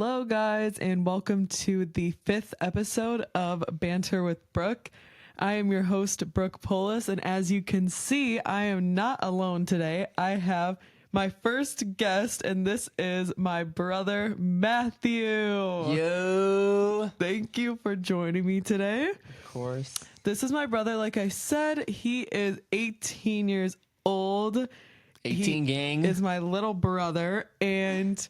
Hello, guys, and welcome to the 5th episode of Banter with Brooke. I am your host, Brooke Polis, and as you can see, I am not alone today. I have my first guest, and this is my brother, Matthew. Yo! Thank you for joining me today. Of course. This is my brother. Like I said, he is 18 years old. 18 gang. Is my little brother, and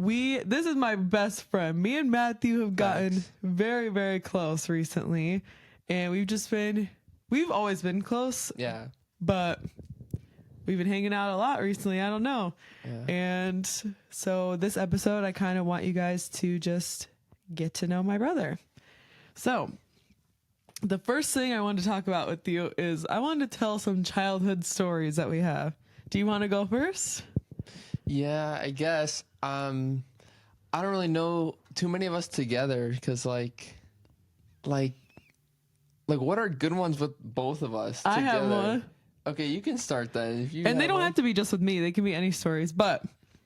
this is my best friend. Me and Matthew have gotten very, very close recently, and we've always been close. Yeah. But we've been hanging out a lot recently. I don't know. Yeah. And so this episode, I kind of want you guys to just get to know my brother. So the first thing I wanted to talk about with you is I wanted to tell some childhood stories that we have. Do you want to go first? Yeah, I guess. I don't really know too many of us together because like what are good ones with both of us together? I have one. Okay, you can start then. If you And they don't have to be just with me. They can be any stories. But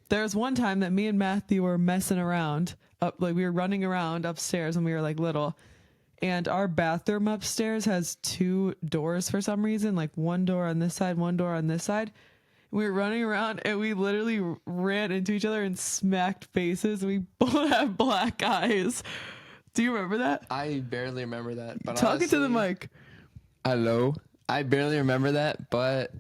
there's one time that me and Matthew were messing around we were running around upstairs when we were like little. And our bathroom upstairs has 2 doors for some reason, like one door on this side, one door on this side. We were running around and we literally ran into each other and smacked faces. We both have black eyes. Do you remember that? I barely remember that. But Talk into the mic. Hello. I barely remember that, but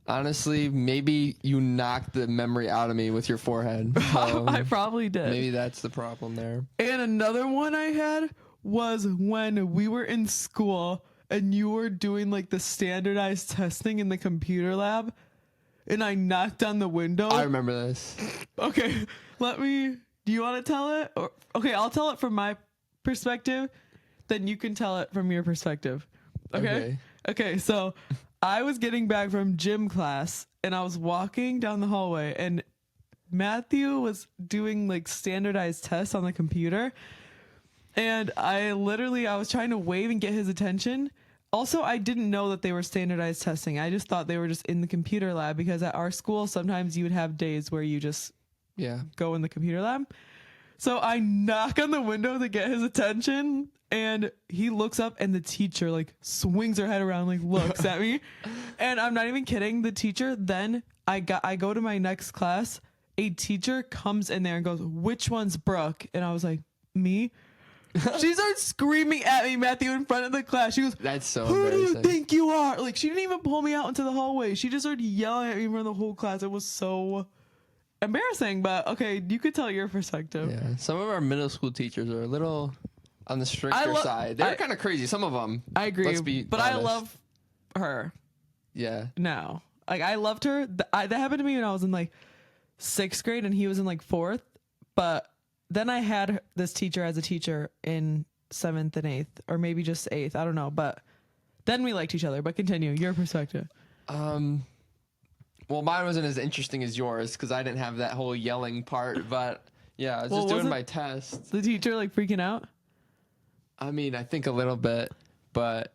honestly, maybe you knocked the memory out of me with your forehead. So I probably did. Maybe that's the problem there. And another one I had was when we were in school and you were doing like the standardized testing in the computer lab. And I knocked on the window. I remember this. Okay, do you want to tell it? Okay, I'll tell it from my perspective. Then you can tell it from your perspective. Okay? Okay, so I was getting back from gym class and I was walking down the hallway and Matthew was doing like standardized tests on the computer. And I was trying to wave and get his attention. Also, I didn't know that they were standardized testing. I just thought they were just in the computer lab because at our school, sometimes you would have days where you just go in the computer lab. So I knock on the window to get his attention and he looks up and the teacher like swings her head around, like looks at me. And I'm not even kidding. The teacher, then I go to my next class. A teacher comes in there and goes, "Which one's Brooke?" And I was like, "Me?" She starts screaming at me, Matthew, in front of the class. She goes, "That's so Who embarrassing. do you think you are?" Like, she didn't even pull me out into the hallway. She just started yelling at me in front of the whole class. It was so embarrassing, but okay, you could tell your perspective. Yeah, some of our middle school teachers are a little on the stricter side. They're kind of crazy, some of them. I agree, Let's be but honest. I love her. Yeah. Now, like, I loved her. That happened to me when I was in like 6th grade and he was in like 4th, but then I had this teacher as a teacher in 7th and 8th, or maybe just 8th. I don't know. But then we liked each other. But continue your perspective. Well, mine wasn't as interesting as yours because I didn't have that whole yelling part. But yeah, I was just doing my test. The teacher like freaking out? I mean, I think a little bit, but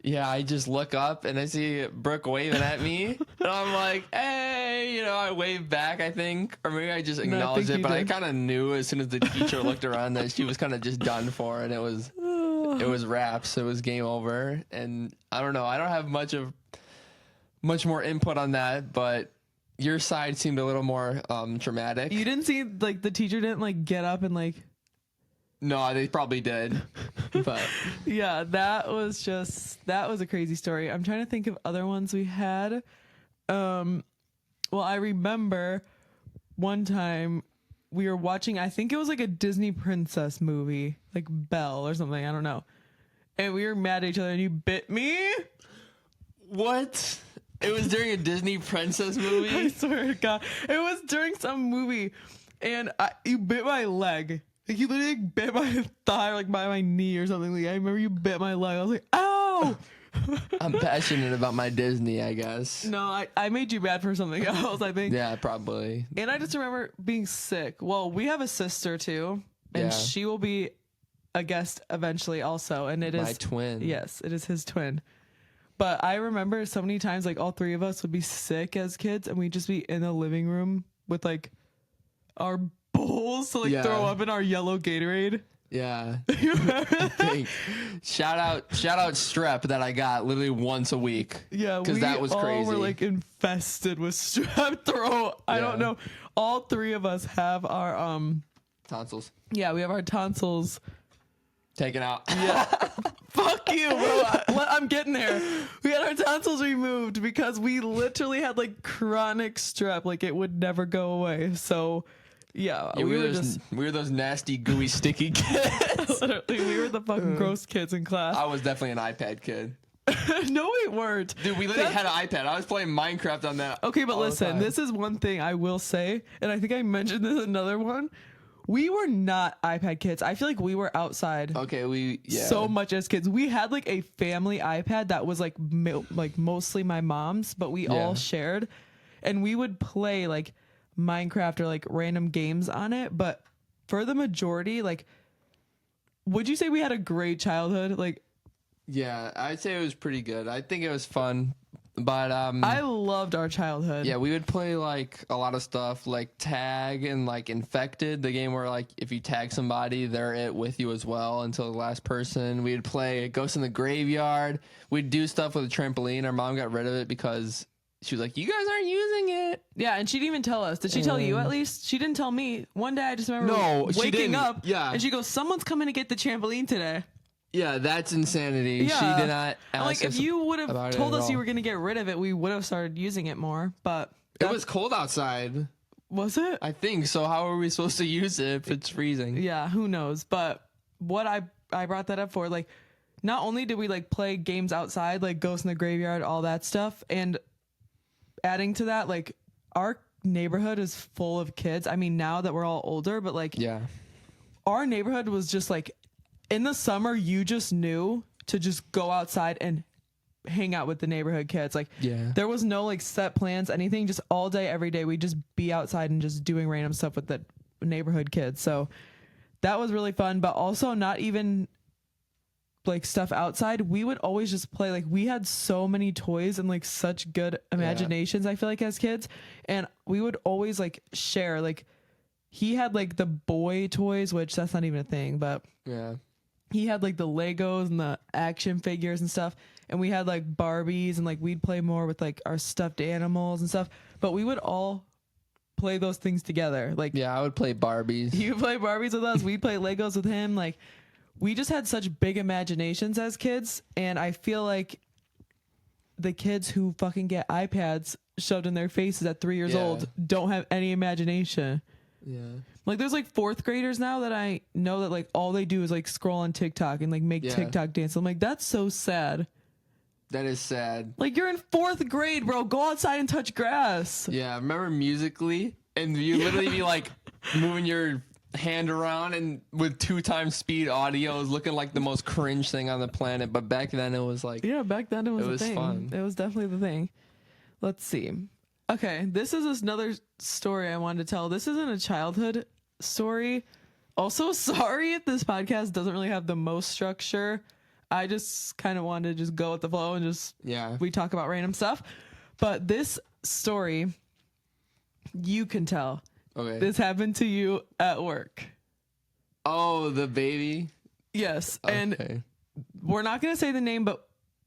yeah, I just look up and I see Brooke waving at me, and I'm like, "Hey," I wave back, I think, or maybe I just acknowledged it, but I kind of knew as soon as the teacher looked around that she was kind of just done for, and it was wraps. It was game over, and I don't know. I don't have much more input on that, but your side seemed a little more traumatic. You didn't see like the teacher didn't like get up and like. No, they probably did, but yeah, that was a crazy story. I'm trying to think of other ones we had. Well, I remember one time we were watching, I think it was like a Disney princess movie, like Belle or something, I don't know. And we were mad at each other and you bit me. What? It was during a Disney princess movie? I swear to God. It was during some movie and you bit my leg. Like, you literally bit my thigh, like by my knee or something. Like, I remember you bit my leg. I was like, ow! I'm passionate about my Disney, I guess. No, I made you bad for something else, I think. Yeah, probably. And I just remember being sick. Well, we have a sister too, and she will be a guest eventually also. And it is my twin. Yes, it is his twin. But I remember so many times, like all 3 of us would be sick as kids, and we'd just be in the living room with like our bowls to like Yeah. throw up in our yellow Gatorade. Yeah. You remember that? Think. Shout out strep that I got literally once a week. Yeah, because that was all crazy. were like infested with strep throat. I don't Yeah. know. All three of us have our Tonsils yeah, we have our tonsils. taken out. Yeah. Fuck you, bro. I'm getting there. We had our tonsils removed because we literally had like chronic strep. Like it would never go away. So yeah, Yeah, we were those nasty, gooey, sticky kids. literally, we were the fucking gross kids in class. I was definitely an iPad kid. No, we weren't. Dude, we literally had an iPad. I was playing Minecraft on that. Okay, but all the listen, time. this is one thing I will say, and I think I mentioned this in another one. We were not iPad kids. I feel like we were outside Okay, so much as kids. We had like a family iPad that was like mostly my mom's, but we all shared, and we would play like Minecraft or like random games on it. But for the majority, like, would you say we had a great childhood? Like, Yeah, I'd say it was pretty good. I think it was fun, but I loved our childhood. yeah, we would play like a lot of stuff like tag and like Infected, the game where like if you tag somebody, they're it with you as well until the last person. We'd play Ghost in the Graveyard. We'd do stuff with a trampoline. Our mom got rid of it because she was like, "You guys aren't using it." Yeah, and she didn't even tell us. Did she tell you at least? She didn't tell me. One day I just remember No, she waking didn't. up. Yeah. And she goes, "Someone's coming to get the trampoline today." Yeah, that's insanity. Yeah. She did not And, ask like, if us you would about have it told at us you all. were going to get rid of it, we would have started using it more. But It was cold outside. was it? I think so. How are we supposed to use it if it's freezing? Yeah, who knows? But what I brought that up for, like, not only did we like play games outside, like Ghost in the Graveyard, all that stuff, and adding to that, like, our neighborhood is full of kids. I mean, now that we're all older, but like, Yeah. our neighborhood was just like, in the summer, you just knew to just go outside and hang out with the neighborhood kids. Like, Yeah. there was no like set plans, anything, just all day, every day. We'd just be outside and just doing random stuff with the neighborhood kids. So that was really fun, but also not even like stuff outside. We would always just play. Like, we had so many toys and like such good imaginations, I feel like, as kids. And we would always like share. Like, he had like the boy toys, which that's not even a thing, but Yeah. he had like the Legos and the action figures and stuff. And we had like Barbies, and like we'd play more with like our stuffed animals and stuff. But we would all play those things together. Like, Yeah, I would play Barbies. he would play Barbies with us. We'd play Legos with him. Like, we just had such big imaginations as kids. And I feel like the kids who fucking get iPads shoved in their faces at 3 years Yeah. old don't have any imagination. Yeah. Like, there's like fourth graders now that I know that like all they do is like scroll on TikTok and like make Yeah. TikTok dance. I'm like, that's so sad. That is sad. Like, you're in fourth grade, bro. Go outside and touch grass. Yeah, remember Musically? And you literally be like moving your hand around and with 2 times speed audio is looking like the most cringe thing on the planet. But back then it was like, Yeah, back then it was It a was thing. fun. It was definitely the thing. Let's see. Okay, this is another story I wanted to tell. This isn't a childhood story. Also, sorry if this podcast doesn't really have the most structure. I just kind of wanted to just go with the flow and just yeah. we talk about random stuff. But this story, you can tell. Okay. This happened to you at work. Oh, the baby? Yes. And Okay. we're not going to say the name, but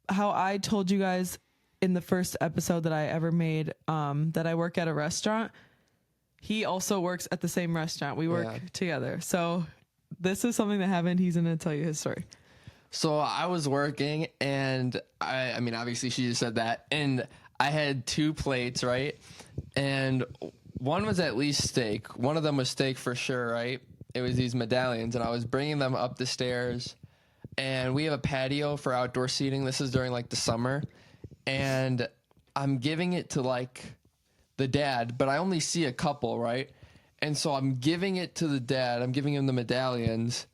how I told you guys in the first episode that I ever made, that I work at a restaurant. He also works at the same restaurant. We work Yeah. together. So this is something that happened. He's going to tell you his story. So I was working and I mean, obviously she just said that. And I had 2 plates, right? And one was at least steak. One of them was steak for sure, right? It was these medallions and I was bringing them up the stairs. And we have a patio for outdoor seating. This is during like the summer. And I'm giving it to like the dad, but I only see a couple, right? And so I'm giving it to the dad. I'm giving him the medallions.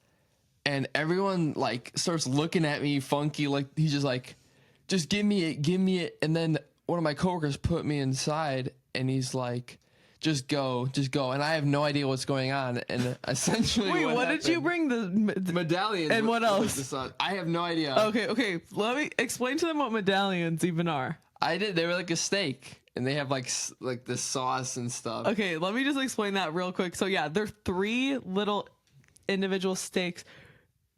And everyone like starts looking at me funky, like he's just like, just give me it. And then one of my coworkers put me inside, and he's like, just go. And I have no idea what's going on. And essentially, Wait, what did you bring? The medallions? And what else? I have no idea. Okay. Let me explain to them what medallions even are. I did. They were like a steak. and they have like the sauce and stuff. Okay, let me just explain that real quick. So yeah, they're 3 little individual steaks,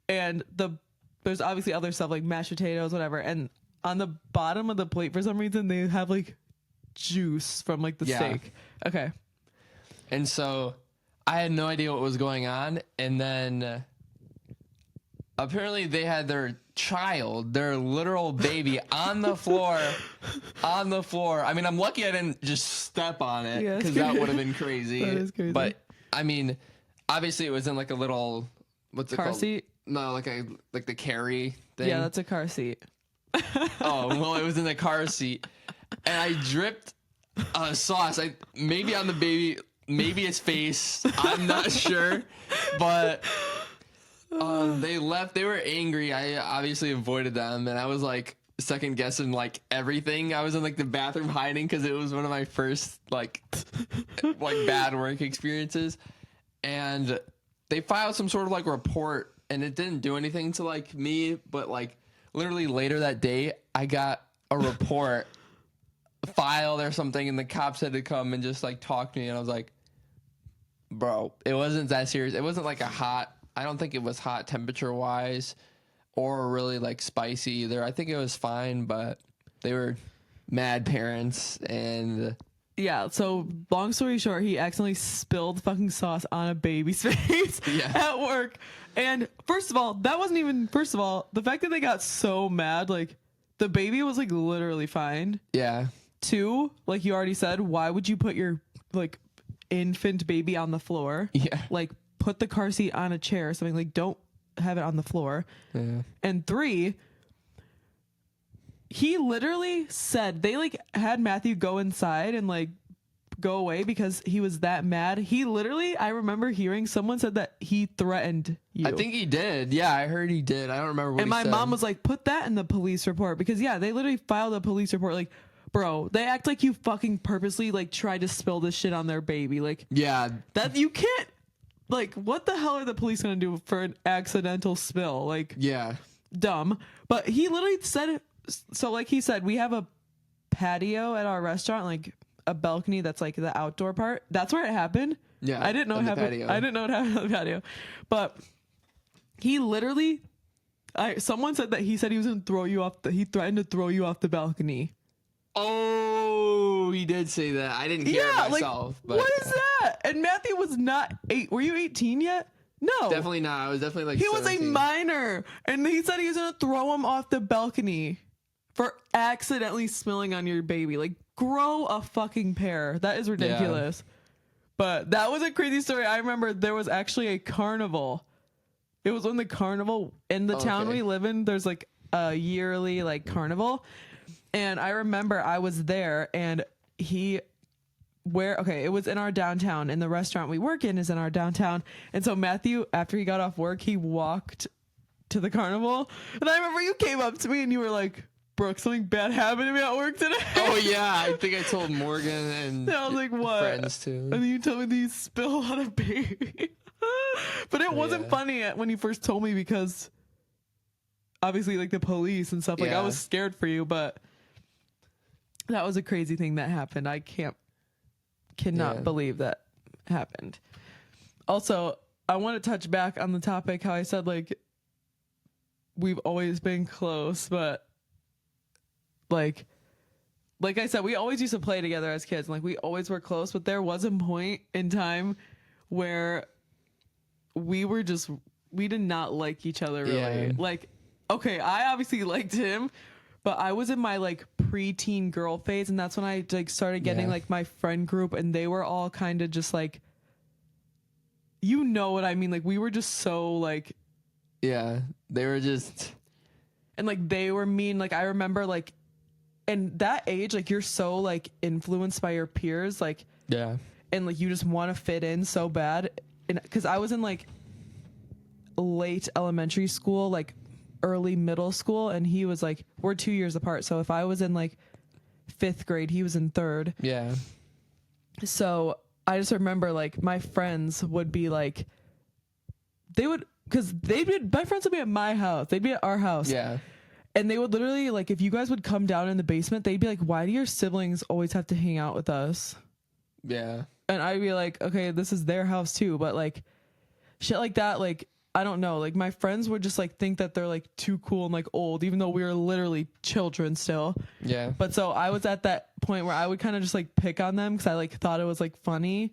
and there's obviously other stuff like mashed potatoes, whatever. And on the bottom of the plate, for some reason, they have like juice from like the steak. Okay. And so I had no idea what was going on, and then apparently they had their child, their literal baby, on the floor. I mean, I'm lucky I didn't just step on it, because that would have been crazy. That is crazy. But I mean, obviously it was in like a little, what's it car called? seat? No, like the carry thing. Yeah, that's a car seat. Oh, well, it was in the car seat, and I dripped sauce. Maybe on the baby, maybe his face. I'm not sure, but they left. They were angry. I obviously avoided them, and I was like second guessing like everything. I was in like the bathroom hiding because it was one of my first like bad work experiences, and they filed some sort of like report, and it didn't do anything to like me, but like literally later that day, I got a report filed or something, and the cops had to come and just like talk to me, and I was like, bro, it wasn't that serious. It wasn't like I don't think it was hot temperature wise or really like spicy either. I think it was fine, but they were mad parents, and yeah, so long story short, he accidentally spilled fucking sauce on a baby's face at work. And first of all, the fact that they got so mad, like the baby was like literally fine. Yeah. 2, like you already said, why would you put your like infant baby on the floor? Yeah. Like put the car seat on a chair or something, like don't have it on the floor. Yeah. And 3, he literally said they like had Matthew go inside and like go away because he was that mad. He literally, I remember hearing someone said that he threatened you. I think he did. Yeah, I heard he did. I don't remember what and he my said. mom was like, put that in the police report, because yeah, they literally filed a police report. Like, bro, they act like you fucking purposely like tried to spill this shit on their baby. Like, yeah, that you can't. Like, what the hell are the police gonna do for an accidental spill? Like, yeah, dumb. But he literally said, so like he said, we have a patio at our restaurant, like a balcony that's like the outdoor part. That's where it happened. Yeah, I didn't know it happened. I didn't know it happened on the patio. But he literally, someone said that he said he was gonna throw you off. He threatened to throw you off the balcony. Oh, he did say that. I didn't hear it myself. Like, what is that? And Matthew was not 8. Were you 18 yet? No, definitely not. I was definitely like he 17. was a minor, and he said he was gonna throw him off the balcony for accidentally spilling on your baby. Like, grow a fucking pair. That is ridiculous. Yeah. But that was a crazy story. I remember there was actually a carnival. It was on the carnival in the town we live in. There's like a yearly like carnival. And I remember I was there, and it was in our downtown, and the restaurant we work in is in our downtown. And so Matthew, after he got off work, he walked to the carnival. And I remember you came up to me and you were like, Brooke, something bad happened to me at work today. Oh yeah, I think I told Morgan and I was like, what? Friends too. And then you told me that you spilled on a baby. But it wasn't funny when you first told me, because obviously like the police and stuff, like I was scared for you, but that was a crazy thing that happened. I cannot believe that happened. Also, I want to touch back on the topic, how I said like we've always been close, but like I said, we always used to play together as kids, and like we always were close, but there was a point in time where we did not like each other really. Yeah. Like, okay, I obviously liked him, but I was in my like preteen girl phase, and that's when I like started getting like my friend group, and they were all kind of just like, you know what I mean? Like we were just so like, yeah, they were just, and like they were mean. Like I remember like, and that age, like you're so like influenced by your peers, like and like you just want to fit in so bad. And because I was in like late elementary school, like early middle school, and he was like, we're 2 years apart, so if I was in like 5th grade, he was in 3rd. Yeah. So I just remember like my friends would be like, my friends would be at my house, they'd be at our house. Yeah. And they would literally, like, if you guys would come down in the basement, they'd be like, why do your siblings always have to hang out with us? Yeah. And I'd be like, okay, this is their house too. But like shit like that, like, I don't know. Like my friends would just like think that they're like too cool and like old, even though we were literally children still. Yeah. But so I was at that point where I would kind of just like pick on them because I like thought it was like funny.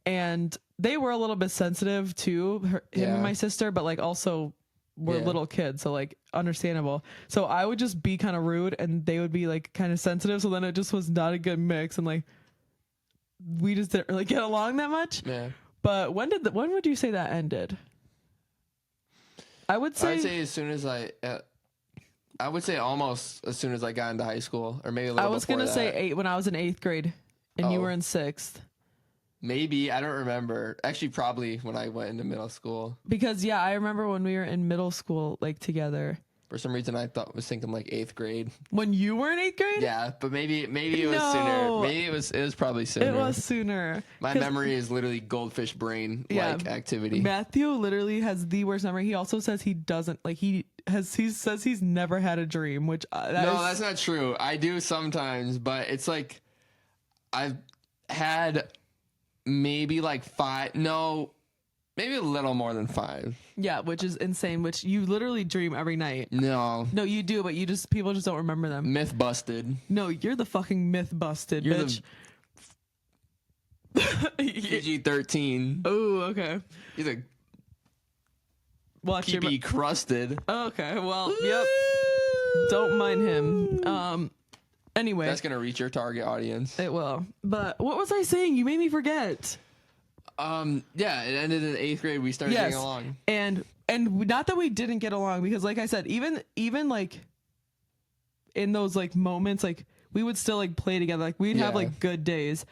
And they were a little bit sensitive too, him and my sister, but like also we're little kids. So like understandable. So I would just be kind of rude and they would be like kind of sensitive. So then it just was not a good mix. And like, we just didn't really get along that much. Yeah. But when would you say that ended? I would say as soon as I would say almost as soon as I got into high school, or maybe a little. I was gonna say when I was in 8th grade, and you were in 6th. Maybe, I don't remember. Actually, probably when I went into middle school. Because yeah, I remember when we were in middle school, like together. For some reason, I was thinking like 8th grade. When you were in 8th grade? Yeah, but maybe it was sooner. Maybe it was probably sooner. It was sooner. My memory is literally goldfish brain like activity. Matthew literally has the worst memory. He also says he doesn't like he says he's never had a dream, which that's not true. I do sometimes, but it's like I've had maybe like 5. No. Maybe a little more than 5. Yeah, which is insane, which you literally dream every night. No, you do, but people just don't remember them. Myth busted. No, you're the fucking myth busted, bitch. PG-13. Oh, okay. You're the Watch PB crusted. Okay, well, yep. Don't mind him. Anyway. That's going to reach your target audience. It will. But what was I saying? You made me forget. Yeah, it ended in 8th grade. We started getting along, and not that we didn't get along, because like I said, even like in those like moments, like we would still like play together, like we'd have like good days.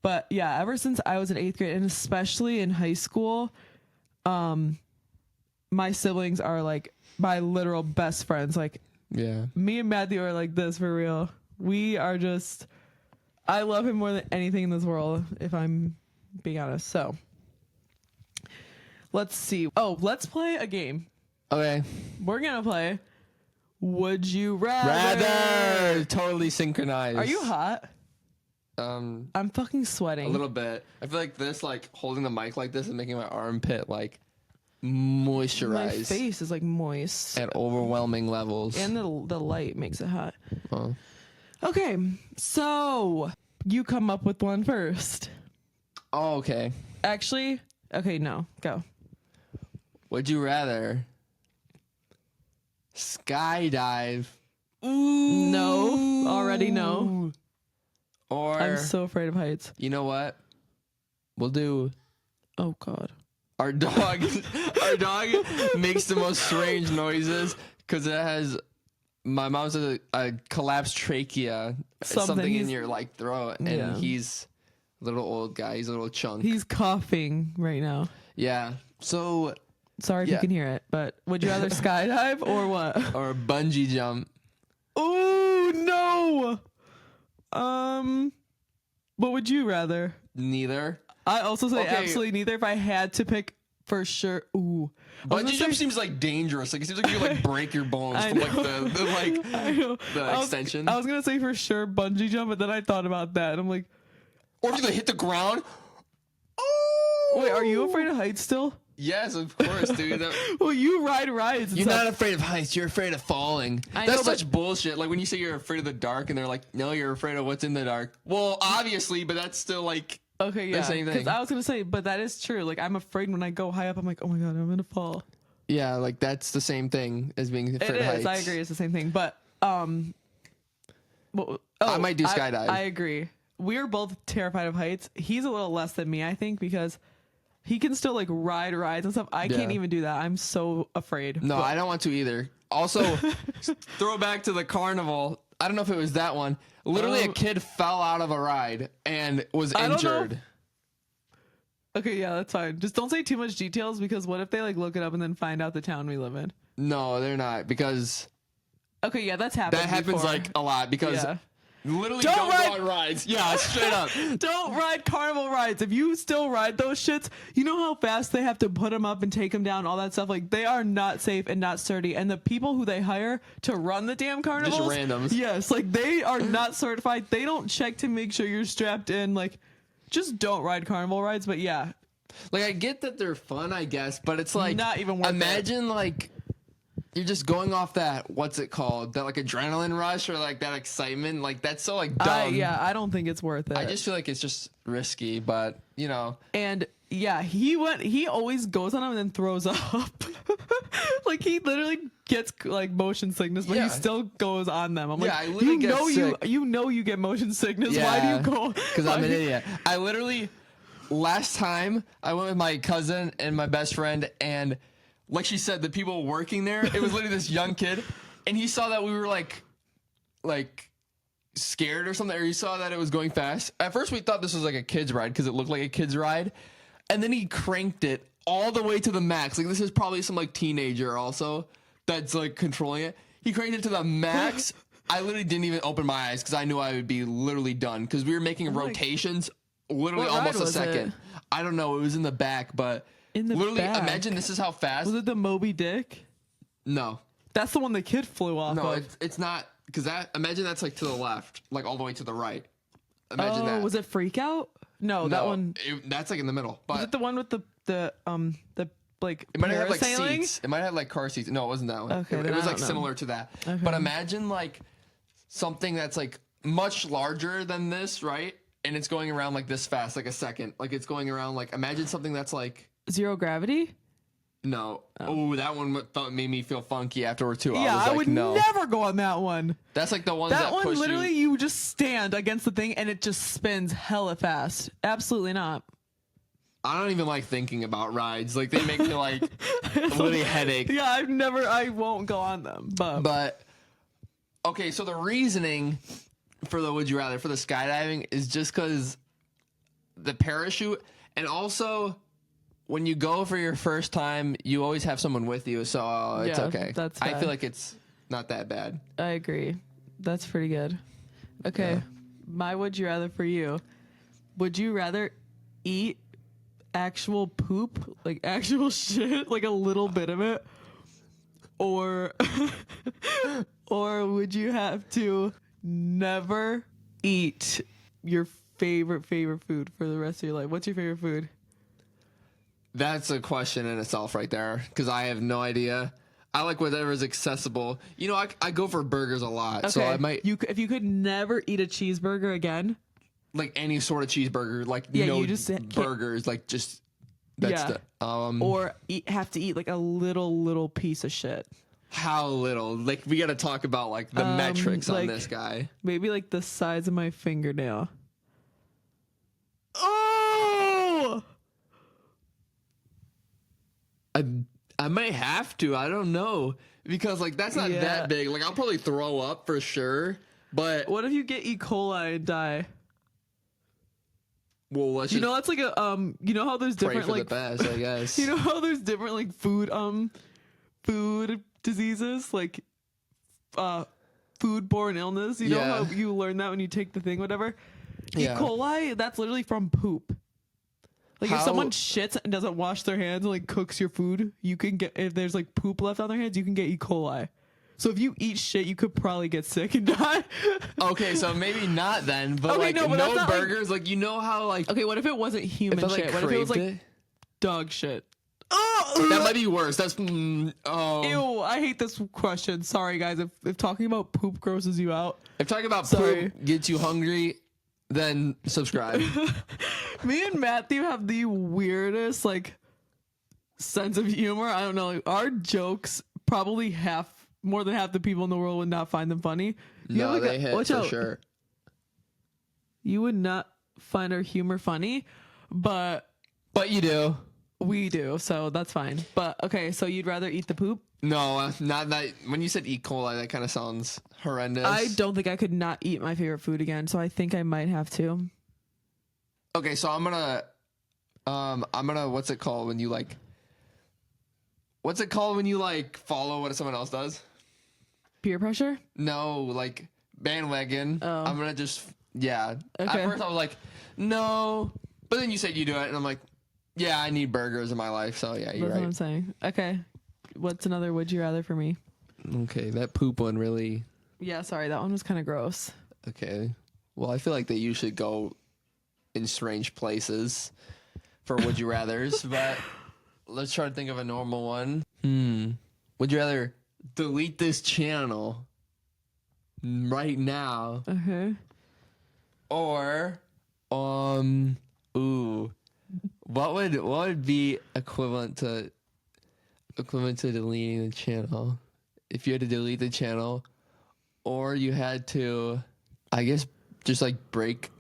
But yeah, ever since I was in 8th grade, and especially in high school, my siblings are like my literal best friends. Like, yeah, me and Matthew are like this for real. We are just, I love him more than anything in this world, if I'm being honest. So let's see. Let's play a game. Okay. We're gonna play Would You Rather. Totally synchronized. Are you hot? I'm fucking sweating. A little bit. I feel like this, like holding the mic like this is making my armpit like moisturize. My face is like moist at overwhelming levels. And the light makes it hot. Oh. Okay, so you come up with one first. Oh, okay. Actually, okay, no, go. Would you rather skydive? Ooh. No, already no. Or I'm so afraid of heights. You know what? We'll do. Oh God. Our dog makes the most strange noises because it has. My mom's a collapsed trachea, something in your like throat, and he's a little old guy. He's a little chunk. He's coughing right now. Yeah. So sorry if you can hear it, but would you rather skydive or what? Or a bungee jump? Oh no. What would you rather? Neither. I also say absolutely neither. If I had to pick, for sure. Ooh. Bungee jump seems like dangerous. Like it seems like you like break your bones from like the extension. I was gonna say for sure bungee jump, but then I thought about that and I'm like, or if you hit the ground. Oh wait, are you afraid of heights still? Yes, of course, dude. Well, you ride rides. You're not afraid of heights. You're afraid of falling. That's such bullshit. Like when you say you're afraid of the dark, and they're like, "No, you're afraid of what's in the dark." Well, obviously, but that's still like the same thing. Because I was gonna say, but that is true. Like I'm afraid when I go high up. I'm like, oh my God, I'm gonna fall. Yeah, like that's the same thing as being afraid of heights. I agree. It's the same thing. But I might do skydive. I agree. We're both terrified of heights. He's a little less than me, I think, because he can still like ride rides and stuff. I can't even do that. I'm so afraid. No, I don't want to either. Also, throw back to the carnival. I don't know if it was that one. Literally, a kid fell out of a ride and was injured. Okay, yeah, that's fine. Just don't say too much details, because what if they like look it up and then find out the town we live in? No, they're not, because. Okay, yeah, that's happened. That happens like a lot because Literally Don't don't ride- go on rides. Yeah, straight up. Don't ride carnival rides. If you still ride those shits, you know how fast they have to put them up and take them down, all that stuff. Like, they are not safe and not sturdy. And the people who they hire to run the damn carnivals, randoms. yes, like, they are not certified. They don't check to make sure you're strapped in. Like, just don't ride carnival rides. But yeah, Like, I get that they're fun, I guess, but it's like, not even worth it. imagine like you're just going off that, what's it called? That like adrenaline rush or like that excitement. Like, that's so like dumb. I don't think it's worth it. I just feel like it's just risky, but you know. And yeah, he always goes on them and then throws up. Like, he literally gets like motion sickness, but Yeah. he still goes on them. I'm Yeah, like, I literally you get know, sick. you know you get motion sickness. Why do you go? Because I'm an idiot. I literally, last time I went with my cousin and my best friend, and like she said, the people working there, it was literally this young kid, and he saw that we were like scared or something, or he saw that it was going fast. At first we thought this was like a kid's ride because it looked like a kid's ride, and then he cranked it all the way to the max. Like, this is probably some like teenager also that's like controlling it. He cranked it to the max. I literally didn't even open my eyes because I knew I would be literally done because we were making rotations literally What ride almost a was second. it? I don't know. It was in the back, but In the literally back? imagine this is how fast. Was it the Moby Dick? No, That's the one the kid flew off no, of. it's not, because that, imagine that's like to the left, like all the way to the right. Imagine that. Was it Freak Out? No, that one. That's like in the middle. But Was it the one with the like it might have like parasailing? seats. It might have like car seats. No, it wasn't that one. Okay, it then was I like don't know. similar to that. Okay. But imagine like something that's like much larger than this, right? And it's going around like this fast, like a second. Like, it's going around like, imagine something that's like, Zero Gravity? no. Oh, that one made me feel funky afterward too. Yeah, I was I like, would no. never go on that one. That's like the ones that, That one, push literally, you. you just stand against the thing and it just spins hella fast. Absolutely not. I don't even like thinking about rides. Like, they make me like literally headache. Yeah, I won't go on them. But okay, so the reasoning for the would you rather for the skydiving is just because the parachute, and also when you go for your first time, you always have someone with you, so it's Yeah, okay. that's I fair. feel like it's not that bad. I agree. That's pretty good. Okay, Yeah. my would you rather for you. Would you rather eat actual poop, like actual shit, like a little bit of it, or or would you have to never eat your favorite food for the rest of your life? What's your favorite food? That's a question in itself right there, because I have no idea. I like whatever is accessible. You know, I go for burgers a lot, so I might If you could never eat a cheeseburger again. like any sort of cheeseburger, like Yeah, no you just can't- burgers, like just that's Yeah. the Or have to eat like a little piece of shit. how little. Like, we got to talk about like the metrics on like- this guy. Maybe like the size of my fingernail. Oh! I might have to. I don't know, because like that's not Yeah. that big. Like, I'll probably throw up for sure. But What if you get E. coli and die? well, let's You just know that's like a you know how there's pray different for like the best, I guess. you know how there's different like food diseases, like foodborne illness. You know Yeah. how you learn that when you take the thing, whatever. Yeah. E. coli, that's literally from poop. Like, if How- someone shits and doesn't wash their hands and like cooks your food, you can get, if there's like poop left on their hands, you can get E. coli. So if you eat shit, you could probably get sick and die. Okay, so maybe not then, but Okay, like no, but that's no not, like- burgers. Like, you know how like Okay, what if it wasn't human if I like shit? What if it was craved like it? dog shit? Oh, That might be worse. That's oh. ew! I hate this question. Sorry, guys. If talking about poop grosses you out, If talking about Sorry. poop gets you hungry, then subscribe. me and Matthew have the weirdest like sense of humor. I don't know. Like, our jokes probably more than half the people in the world would not find them funny. You have, No, like, they hit watch for out. sure. You would not find our humor funny, but But you do. we do, so that's fine. But okay, so you'd rather eat the poop? No, not that. When you said E. coli, that kind of sounds horrendous. I don't think I could not eat my favorite food again, so I think I might have to. Okay, so I'm gonna, what's it called when you like? What's it called when you like follow what someone else does? Peer pressure? No, like bandwagon. Oh. I'm gonna just yeah. Okay. At first I was like, no, but then you said you do it, and I'm like, yeah, I need burgers in my life. So yeah, you're That's what I'm right. saying. Okay. What's another would you rather for me? Okay, that poop one really. Yeah, sorry, that one was kind of gross. Okay, well, I feel like they usually go in strange places for would you rather's, but let's try to think of a normal one. Would you rather delete this channel right now Okay. or what would be equivalent to deleting the channel if you had to delete the channel, or you had to, I guess, just like break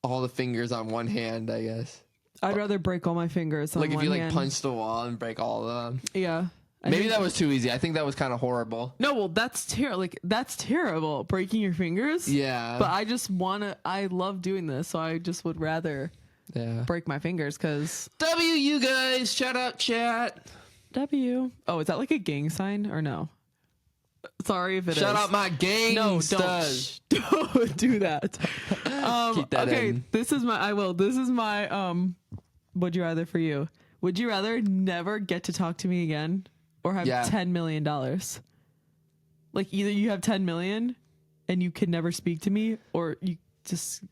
all the fingers on one hand, I guess. I'd rather break all my fingers on Like if one you like hand. punch the wall and break all of them. Yeah. Maybe that was too easy. I think that was kind of horrible. No, well, that's terrible. Like, that's terrible, breaking your fingers. Yeah. But I just I love doing this, so I just would rather break my fingers because. W, you guys. Shout out, chat. W. Oh, is that like a gang sign or no? Sorry if it is. Shout out my gangsters. No, don't do that. Keep that okay, in. this is my would you rather for you. Would you rather never get to talk to me again or have $10 million? Like either you have 10 million and you can never speak to me, or you just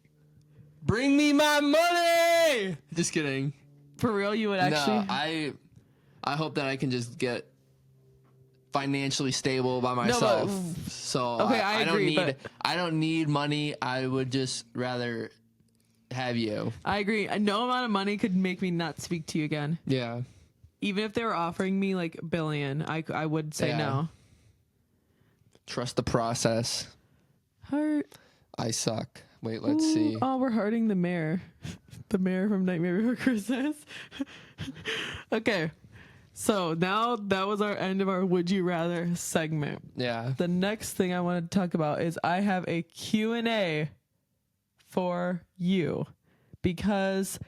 bring me my money. Just kidding. For real, you would actually. No, I hope that I can just get financially stable by myself. So okay, I agree, I don't need money. I would just rather have you. I agree. No amount of money could make me not speak to you again. Yeah. Even if they were offering me like $1 billion, I would say no. Trust the process. Heart. I suck. Wait, let's see. Oh, we're hurting the mayor. The mayor from Nightmare Before Christmas. Okay. So now that was our end of our Would You Rather segment. Yeah. The next thing I want to talk about is I have a Q&A for you because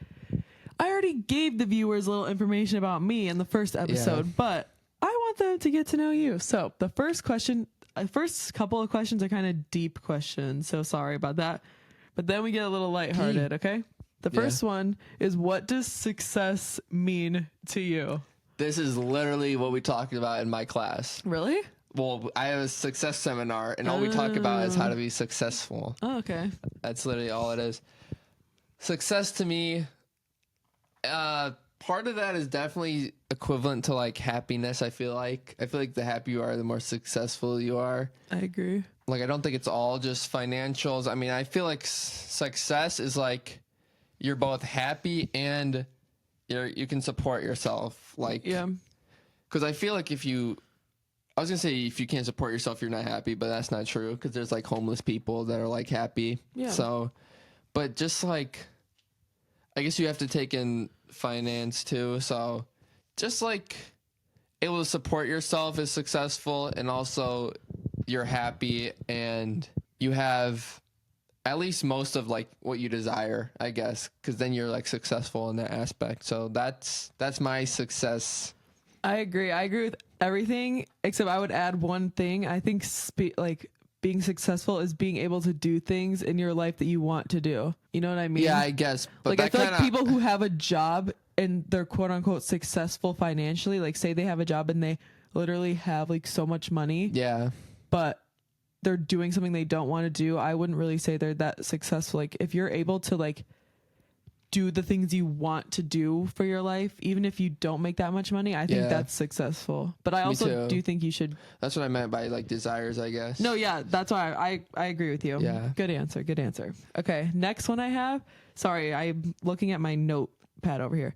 I already gave the viewers a little information about me in the first episode, but I want them to get to know you. So the first couple of questions are kind of deep questions, so sorry about that. But then we get a little lighthearted, okay? The first one is, what does success mean to you? This is literally what we talked about in my class. Really? Well, I have a success seminar, and all we talk about is how to be successful. Oh, okay. That's literally all it is. Success to me, part of that is definitely equivalent to like happiness. I feel like the happier you are, the more successful you are. I agree. Like, I don't think it's all just financials. I mean, I feel like success is like you're both happy and you can support yourself. Like, Yeah. because I feel like if you can't support yourself, you're not happy, but that's not true because there's like homeless people that are like happy. Yeah. So, but just like, I guess you have to take in finance too. So just like able to support yourself is successful, and also you're happy and you have at least most of like what you desire, I guess, because then you're like successful in that aspect. So that's my success. I agree. I agree with everything, except I would add one thing. I think like being successful is being able to do things in your life that you want to do. You know what I mean? Yeah, I guess. But like I feel like people who have a job and they're quote unquote successful financially, like say they have a job and they literally have like so much money. Yeah. But they're doing something they don't want to do. I wouldn't really say they're that successful. Like if you're able to like do the things you want to do for your life, even if you don't make that much money, I think that's successful. But I also do think you should. That's what I meant by like desires, I guess. No, yeah, that's why I agree with you. Yeah. Good answer. Good answer. Okay. Next one I have. Sorry, I'm looking at my notepad over here.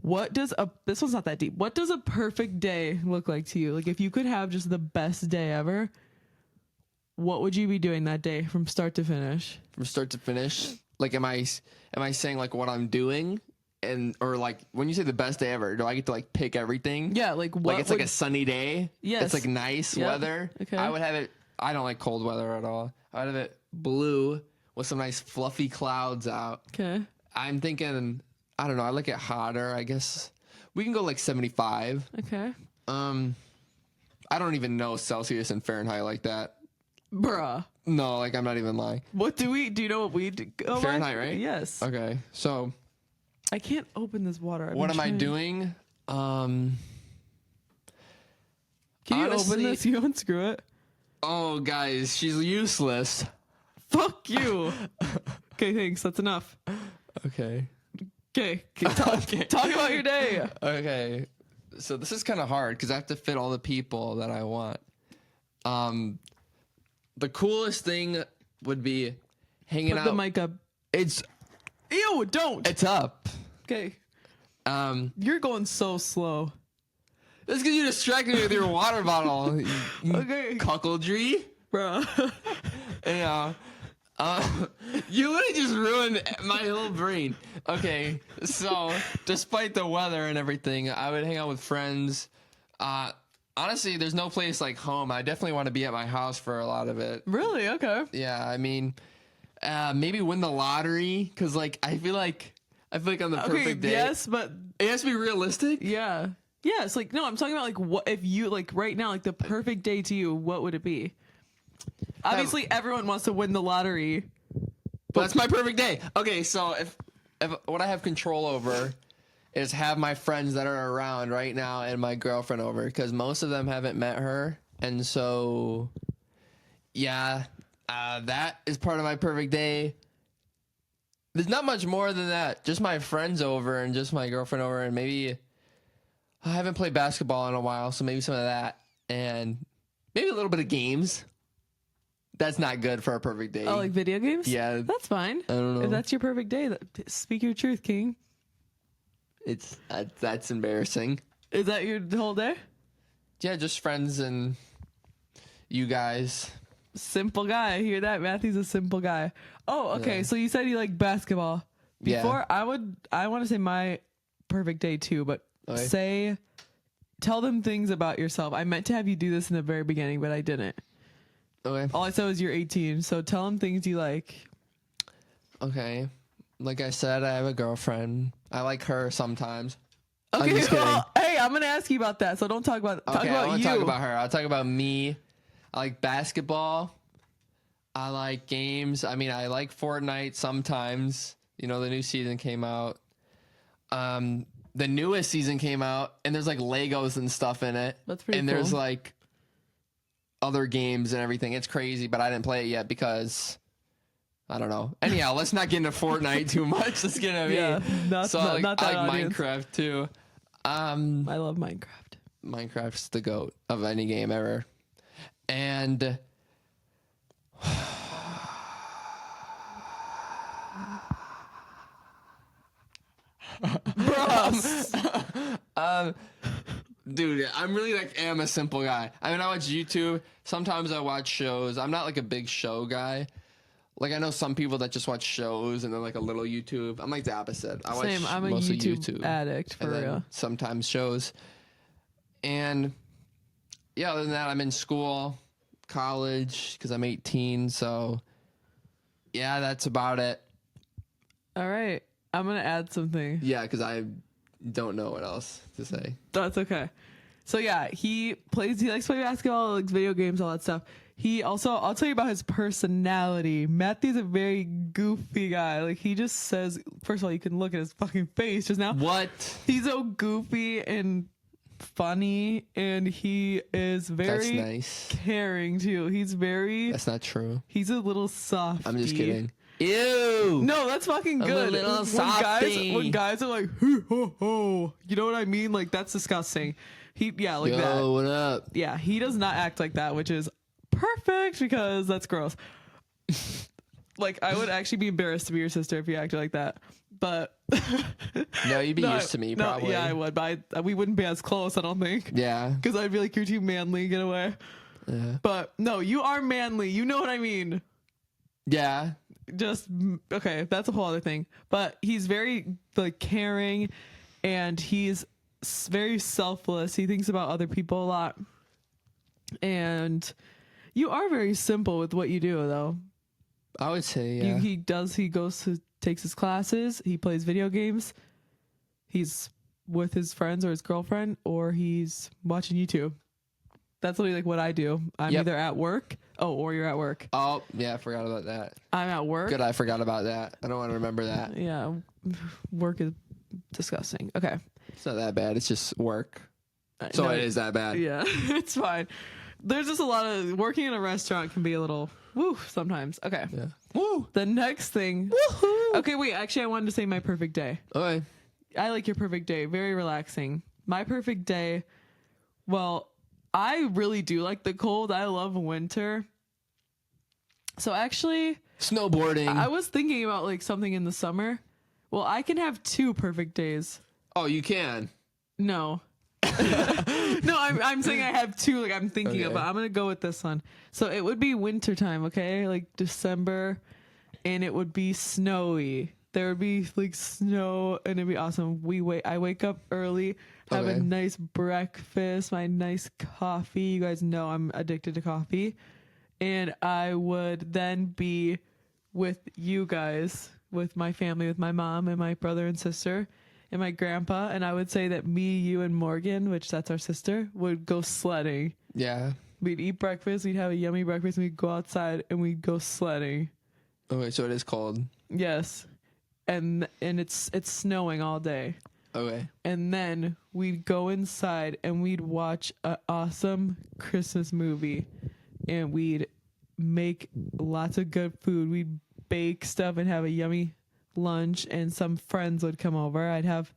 This one's not that deep. What does a perfect day look like to you? Like if you could have just the best day ever, what would you be doing that day from start to finish? From start to finish? Like, am I saying like what I'm doing, or like when you say the best day ever, do I get to like pick everything? Yeah, like what? Like it's like a sunny day. Yes. It's like nice weather. Okay. I would have it. I don't like cold weather at all. I would have it blue with some nice fluffy clouds out. Okay. I'm thinking, I don't know. I like it hotter. I guess we can go like 75. Okay. I don't even know Celsius and Fahrenheit like that. Bruh. No, like I'm not even lying. What do you know what we do? Oh, Fahrenheit, right? Yes. Okay. So I can't open this water. what am I doing? Can you open honestly- this? You unscrew it. Oh, guys, she's useless. Fuck you. Okay, thanks. That's enough. Okay. Okay, talk about your day. Okay. So this is kind of hard because I have to fit all the people that I want. The coolest thing would be hanging Put out. the mic up. It's Don't. it's up. Okay. Um, You're going so slow. That's because you distracted me with your water bottle. You Okay. cuckoldry. Bro. Yeah. You would have just ruined my whole brain. Okay, so despite the weather and everything, I would hang out with friends. Honestly, there's no place like home. I definitely want to be at my house for a lot of it. Really? Okay. Yeah, I mean, maybe win the lottery because, like, I feel like on the perfect day. Yes, but It has to be realistic. yeah. Yes, like no, I'm talking about like what if you like right now, like the perfect day to you, what would it be? Obviously everyone wants to win the lottery. But that's my perfect day. Okay, so if what I have control over is have my friends that are around right now and my girlfriend over because most of them haven't met her, and so yeah, that is part of my perfect day. There's not much more than that. Just my friends over and just my girlfriend over, and maybe I haven't played basketball in a while, so maybe some of that, and maybe a little bit of games. That's not good for a perfect day. Oh, like video games? Yeah. That's fine. I don't know. If that's your perfect day, speak your truth, King. It's that's embarrassing. Is that your whole day? Yeah, just friends and you guys. Simple guy. I hear that? Matthew's a simple guy. Oh, okay. Yeah. So you said you like basketball. Yeah. Before, I want to say my perfect day too, but Okay. tell them things about yourself. I meant to have you do this in the very beginning, but I didn't. Okay. All I said was you're 18, so tell them things you like. Okay. Like I said, I have a girlfriend. I like her sometimes. I'm Okay, just kidding. well, hey, I'm gonna ask you about that, so don't talk about Okay, I about want you. to talk about her. I'll talk about me. I like basketball. I like games. I mean, I like Fortnite sometimes. You know, the new season came out. The newest season came out, and there's like Legos and stuff in it. That's pretty And cool. there's like other games and everything. It's crazy, but I didn't play it yet because I don't know. Anyhow, let's not get into Fortnite too much. Let's get into Yeah, me. not I that like audience. Minecraft too. I love Minecraft. Minecraft's the GOAT of any game ever. And dude, I'm really like am a simple guy. I mean, I watch YouTube. Sometimes I watch shows. I'm not like a big show guy. Like I know some people that just watch shows and then like a little YouTube. I'm like the opposite. I Same. watch I'm a mostly YouTube addict for and then real. sometimes shows. And yeah, other than that, I'm in school, college because I'm 18. So yeah, that's about it. All right, I'm gonna add something. Yeah, because I don't know what else to say. That's okay. So yeah, he likes to play basketball, likes video games, all that stuff. He also, I'll tell you about his personality. Matthew's a very goofy guy. Like he just says, first of all, you can look at his fucking face just now. What? He's so goofy and funny, and he is That's very nice. caring too. He's That's not true. he's a little soft. I'm just kidding. Ew. No, that's fucking I'm a good. little When guys are like, hoo, ho, ho, you know what I mean? Like that's disgusting. Like Yo, that. what up? Yeah, he does not act like that, which is perfect because that's gross. Like I would actually be embarrassed to be your sister if you acted like that. But No, you'd be No, used to me no, probably. yeah, I would, but we wouldn't be as close, I don't think. Yeah. Because I'd be like, you're too manly, get away. Yeah. But no, you are manly. You know what I mean? Yeah. Just okay, that's a whole other thing. But he's very like caring, and he's very selfless. He thinks about other people a lot, and you are very simple with what you do, though. I would say, yeah. He takes his classes. He plays video games. He's with his friends or his girlfriend, or he's watching YouTube. That's literally like what I do. I'm Yep. either at work. Oh, or you're at work. Oh, yeah, I forgot about that. I'm at work. Good, I forgot about that. I don't want to remember that. Yeah, work is disgusting. Okay. It's not that bad. It's just work. So No, it is that bad. Yeah, it's fine. There's just a lot of working in a restaurant can be a little woo sometimes. Okay. Yeah. Woo. The next thing. Woohoo. Okay, wait. Actually, I wanted to say my perfect day. Okay. I like your perfect day. Very relaxing. My perfect day. Well, I really do like the cold. I love winter. So actually, Snowboarding. I was thinking about like something in the summer. Well, I can have 2 perfect days. Oh, you can. No. No, I'm saying I have 2, like I'm thinking Okay. about. I'm gonna go with this one. So it would be wintertime, okay? Like December, and it would be snowy. There would be like snow, and it'd be awesome. I wake up early, have a Okay. nice breakfast, my nice coffee. You guys know I'm addicted to coffee, and I would then be with you guys, with my family, with my mom and my brother and sister and my grandpa, and I would say that me, you, and Morgan, which that's our sister, would go sledding. Yeah. We'd eat breakfast, we'd have a yummy breakfast, and we'd go outside and we'd go sledding. Okay, so it is cold. Yes. And it's snowing all day. Okay. And then we'd go inside and we'd watch an awesome Christmas movie, and we'd make lots of good food. We'd bake stuff and have a yummy lunch, and some friends would come over. I'd have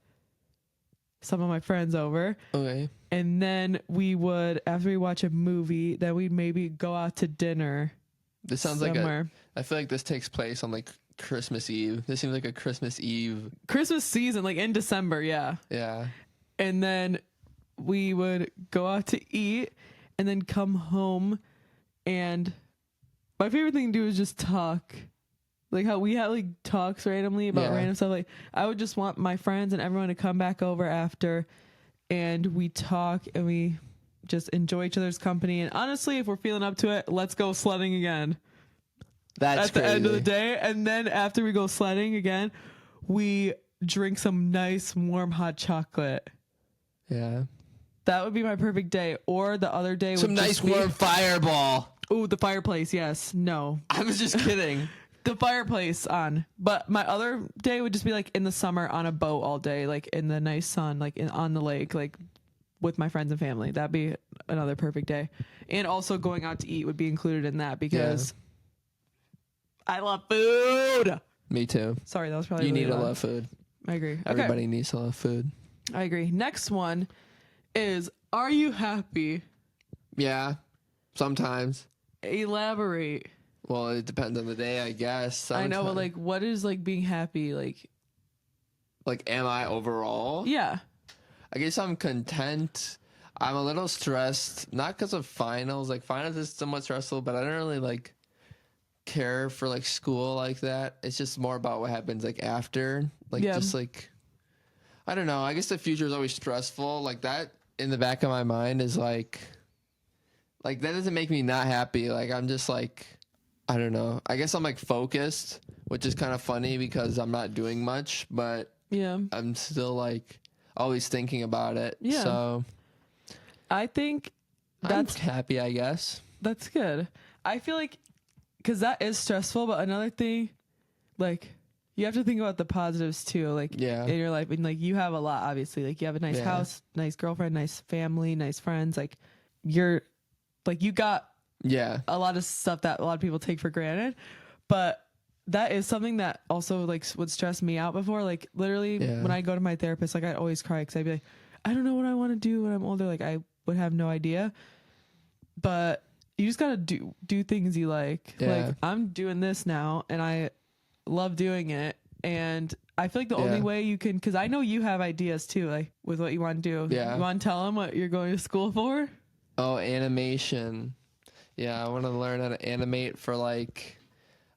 some of my friends over. Okay. And then we would, after we watch a movie, then we'd maybe go out to dinner. This sounds somewhere. I feel like this takes place on like Christmas Eve. This seems like a Christmas Eve. Christmas season, like in December, yeah. Yeah. And then we would go out to eat and then come home, and my favorite thing to do is just talk. Like how we had like talks randomly about Yeah. random stuff. Like I would just want my friends and everyone to come back over after, and we talk and we just enjoy each other's company. And honestly, if we're feeling up to it, let's go sledding again That's at the end of the crazy. day. And then after we go sledding again, we drink some nice warm hot chocolate. Yeah. That would be my perfect day. Or the other day Some would nice just be, warm fireball. ooh, the fireplace. Yes. No. I was just kidding. The fireplace on. But my other day would just be like in the summer on a boat all day, like in the nice sun, like on the lake, like with my friends and family. That'd be another perfect day. And also going out to eat would be included in that because I love food. Me too. Sorry, that was probably You really need to loud. love food. I agree. Okay. Everybody needs to love food. I agree. Next one is, are you happy? Yeah. Sometimes. Elaborate. Well, it depends on the day, I guess. I know, but Sometimes. like, what is like being happy? Like, am I overall? yeah. I guess I'm content. I'm a little stressed, not because of finals. Like finals is somewhat stressful, but I don't really like care for like school like that. It's just more about what happens like after. Like Yeah. just like I don't know. I guess the future is always stressful. Like that in the back of my mind is like that doesn't make me not happy. Like I'm just like I don't know. I guess I'm like focused, which is kind of funny because I'm not doing much, but Yeah. I'm still like always thinking about it. Yeah. So I think that's that's happy, I guess. that's good. I feel like, because that is stressful, but another thing, like, you have to think about the positives too, like Yeah. in your life. And like, you have a lot, obviously. Like, you have a nice Yeah. house, nice girlfriend, nice family, nice friends. Like, you're like, you got Yeah. a lot of stuff that a lot of people take for granted, but that is something that also like would stress me out before. Like literally Yeah. when I go to my therapist, like I'd always cry because I'd be like, I don't know what I want to do when I'm older. Like I would have no idea, but you just gotta do things you like. Yeah. Like I'm doing this now and I love doing it, and I feel like the only Yeah. way you can, because I know you have ideas too, like with what you want to do. Yeah. You want to tell them what you're going to school for? Oh, animation. Yeah, I want to learn how to animate for like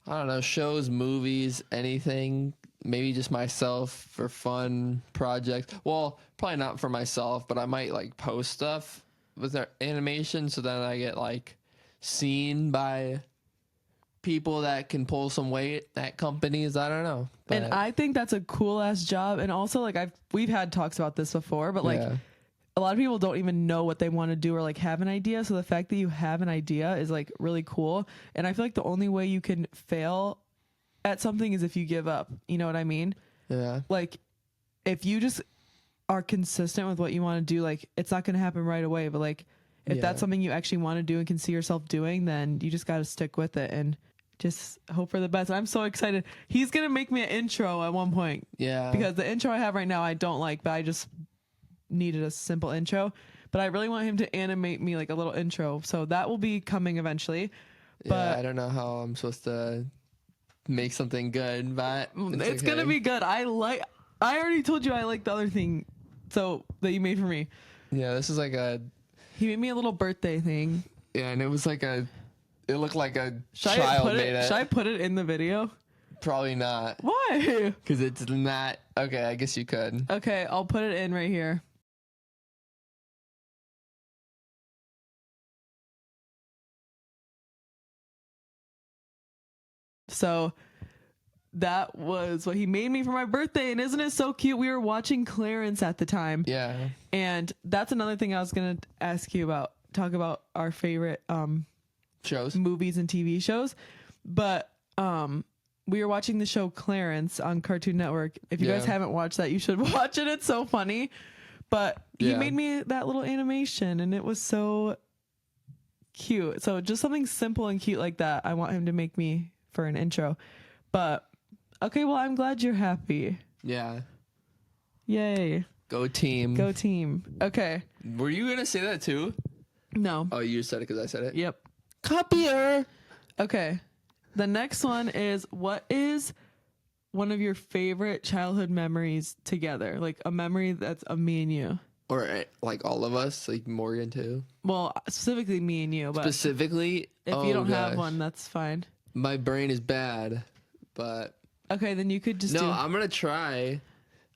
I don't know, shows, movies, anything. Maybe just myself for fun projects. Well, probably not for myself, but I might like post stuff with their animation so then I get like seen by people that can pull some weight at companies. I don't know. And I think that's a cool ass job. And also, like we've had talks about this before, but like yeah. a lot of people don't even know what they want to do or like have an idea. So the fact that you have an idea is like really cool. And I feel like the only way you can fail at something is if you give up. You know what I mean? Yeah. Like if you just are consistent with what you want to do, like it's not going to happen right away. But like if that's something you actually want to do and can see yourself doing, then you just got to stick with it and just hope for the best. I'm so excited. He's going to make me an intro at one point. Yeah. Because the intro I have right now, I don't like, but I just needed a simple intro. But I really want him to animate me like a little intro. So that will be coming eventually. But I don't know how I'm supposed to make something good, but it's going to be good. I already told you I like the other thing that you made for me. Yeah, this is like He made me a little birthday thing. Yeah, and it was like it looked like a Should I put it in the video? Probably not. Why? Because it's not. Okay, I guess you could. Okay, I'll put it in right here. So that was what he made me for my birthday. And isn't it so cute? We were watching Clarence at the time. Yeah. And that's another thing I was going to ask you about. Talk about our favorite shows, movies and TV shows. But we were watching the show Clarence on Cartoon Network. If you guys haven't watched that, you should watch it. It's so funny. But he made me that little animation and it was so cute. So just something simple and cute like that, I want him to make me for an intro. But okay, well, I'm glad you're happy. Yeah. Yay. Go team. Go team. Okay. Were you going to say that too? No. Oh, you just said it because I said it? Yep. Copier. Okay. The next one is, what is one of your favorite childhood memories together? Like a memory that's of me and you. Or like all of us, like Morgan too. Well, specifically me and you. But specifically, if you don't have one, that's fine. My brain is bad, but okay, then you could just I'm gonna try.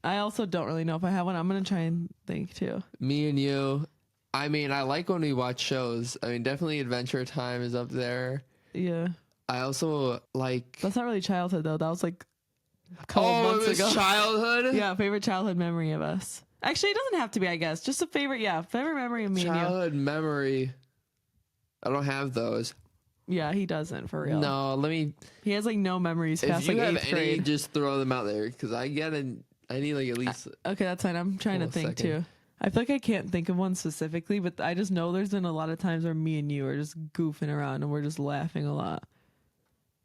I also don't really know if I have one. I'm gonna try and think too. Me and you. I mean, I like when we watch shows. I mean, definitely Adventure Time is up there. Yeah. I also like. That's not really childhood though. That was like a couple months ago. Childhood. Yeah, favorite childhood memory of us. Actually, it doesn't have to be. I guess just a favorite. Yeah, favorite memory of me and you. Childhood memory. I don't have those. Yeah, he doesn't for real. No, let me. He has like no memories past like 8th grade. Any, just throw them out there because I need like at least. Okay, that's fine. I'm trying to think too. I feel like I can't think of one specifically, but I just know there's been a lot of times where me and you are just goofing around and we're just laughing a lot.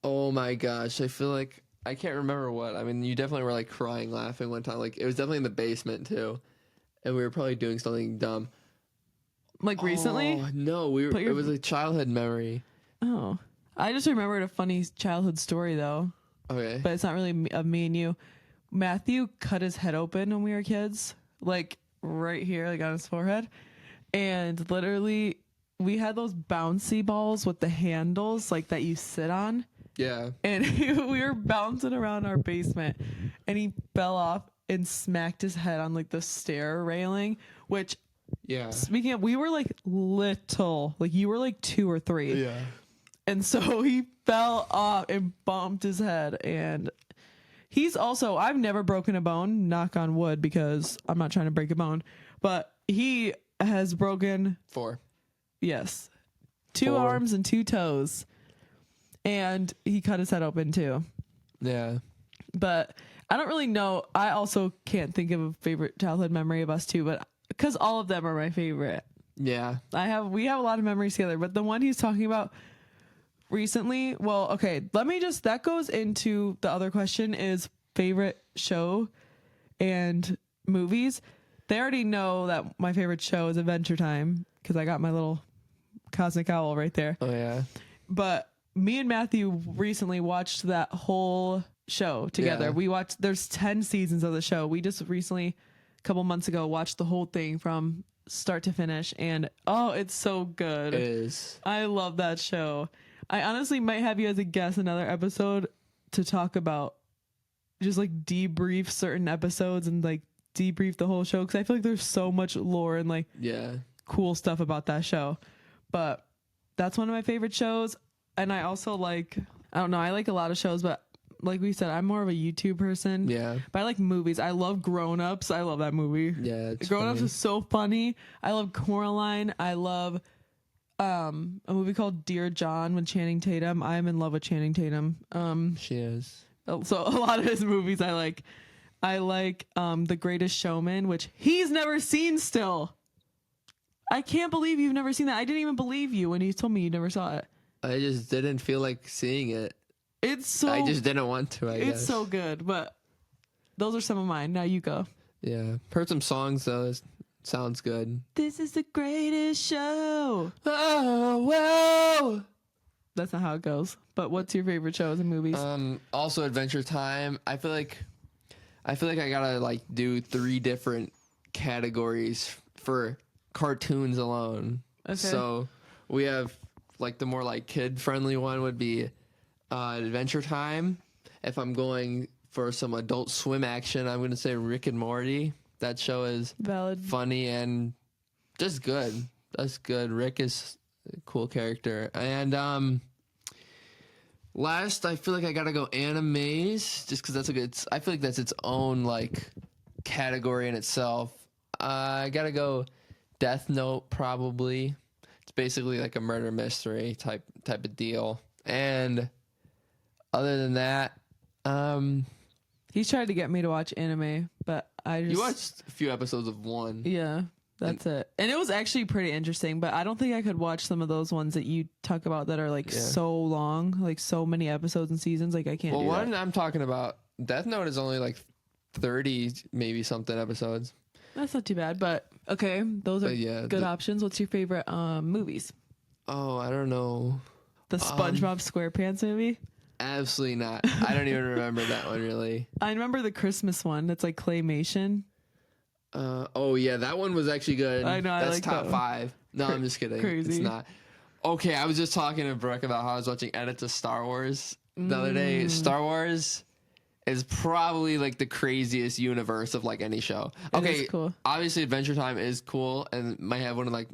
Oh my gosh, I feel like I can't remember what. I mean, you definitely were like crying, laughing one time. Like it was definitely in the basement too, and we were probably doing something dumb. Like recently? Oh no, we were. It was a childhood memory. Oh, I just remembered a funny childhood story though. Okay, but it's not really of me and you. Matthew cut his head open when we were kids, like right here, like on his forehead, and literally we had those bouncy balls with the handles like that you sit on. Yeah. And we were bouncing around our basement and he fell off and smacked his head on like the stair railing, which speaking of, we were like little, like you were like 2 or 3. Yeah. And so he fell off and bumped his head. And he's also, I've never broken a bone, knock on wood, because I'm not trying to break a bone, but he has broken 4. Yes. 2 arms and 2 toes. And he cut his head open too. Yeah. But I don't really know. I also can't think of a favorite childhood memory of us too, but because all of them are my favorite. Yeah. We have a lot of memories together, but the one he's talking about recently, well, okay, that goes into the other question is favorite show and movies. They already know that my favorite show is Adventure Time because I got my little cosmic owl right there. Oh yeah. But me and Matthew recently watched that whole show together. Yeah. There's 10 seasons of the show. We just recently, a couple months ago, watched the whole thing from start to finish. And oh, it's so good. It is. I love that show. I honestly might have you as a guest another episode to talk about just like debrief certain episodes and like debrief the whole show. Cause I feel like there's so much lore and like cool stuff about that show. But that's one of my favorite shows. And I also like, I don't know, I like a lot of shows, but like we said, I'm more of a YouTube person. Yeah. But I like movies. I love Grown Ups. I love that movie. Yeah. It's Grown Ups funny. is so funny. I love Coraline. I love a movie called Dear John with Channing Tatum. I'm in love with Channing Tatum. She is. So a lot of his movies I like. I like The Greatest Showman, which he's never seen still. I can't believe you've never seen that. I didn't even believe you when you told me you never saw it. I just didn't feel like seeing it. It's so I just didn't want to, I guess. It's so good, but those are some of mine. Now you go. Yeah. Heard some songs, though. It sounds good. This is the greatest show. Oh, whoa. That's not how it goes. But what's your favorite shows and movies? Also Adventure Time. I feel like I gotta like do 3 different categories for cartoons alone. Okay. So we have like the more like kid friendly one would be Adventure Time. If I'm going for some Adult Swim action, I'm gonna say Rick and Morty. That show is Valid. funny and just good. That's good. Rick is a cool character. And last, I feel like I gotta go animes, just because that's a good. I feel like that's its own like category in itself. I gotta go Death Note probably. It's basically like a murder mystery type of deal. And other than that, He's tried to get me to watch anime, but I just you watched a few episodes of one. Yeah, that's it. And it was actually pretty interesting, but I don't think I could watch some of those ones that you talk about that are like so long, like so many episodes and seasons. Like I can't. Well, do one that. I'm talking about, Death Note is only like 30 maybe something episodes. That's not too bad, but okay, those are But yeah, good options. What's your favorite movies? Oh, I don't know. The SpongeBob SquarePants movie? Absolutely not. I don't even remember that one really. I remember the Christmas one. That's like claymation. Oh yeah, that one was actually good. I know, I That's like top that one. 5. No, I'm just kidding. Crazy. It's not. Okay, I was just talking to Brooke about how I was watching edits of Star Wars the other day. Star Wars is probably like the craziest universe of like any show. It is cool. Obviously Adventure Time is cool and might have one of like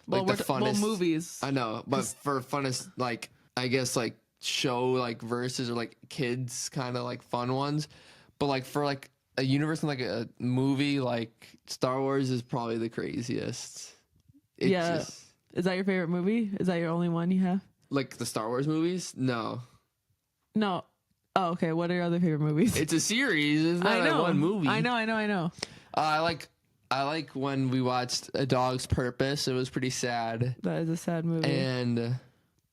the funnest movies. I know, but for funnest like I guess like show like verses or like kids kind of like fun ones. But like for like a universe and like a movie like Star Wars is probably the craziest. Yeah. Is that your favorite movie? Is that your only one you have? Like the Star Wars movies? No. No. Oh, okay. What are your other favorite movies? It's a series. It's not I know. like one movie. I know. I like when we watched A Dog's Purpose. It was pretty sad. That is a sad movie. And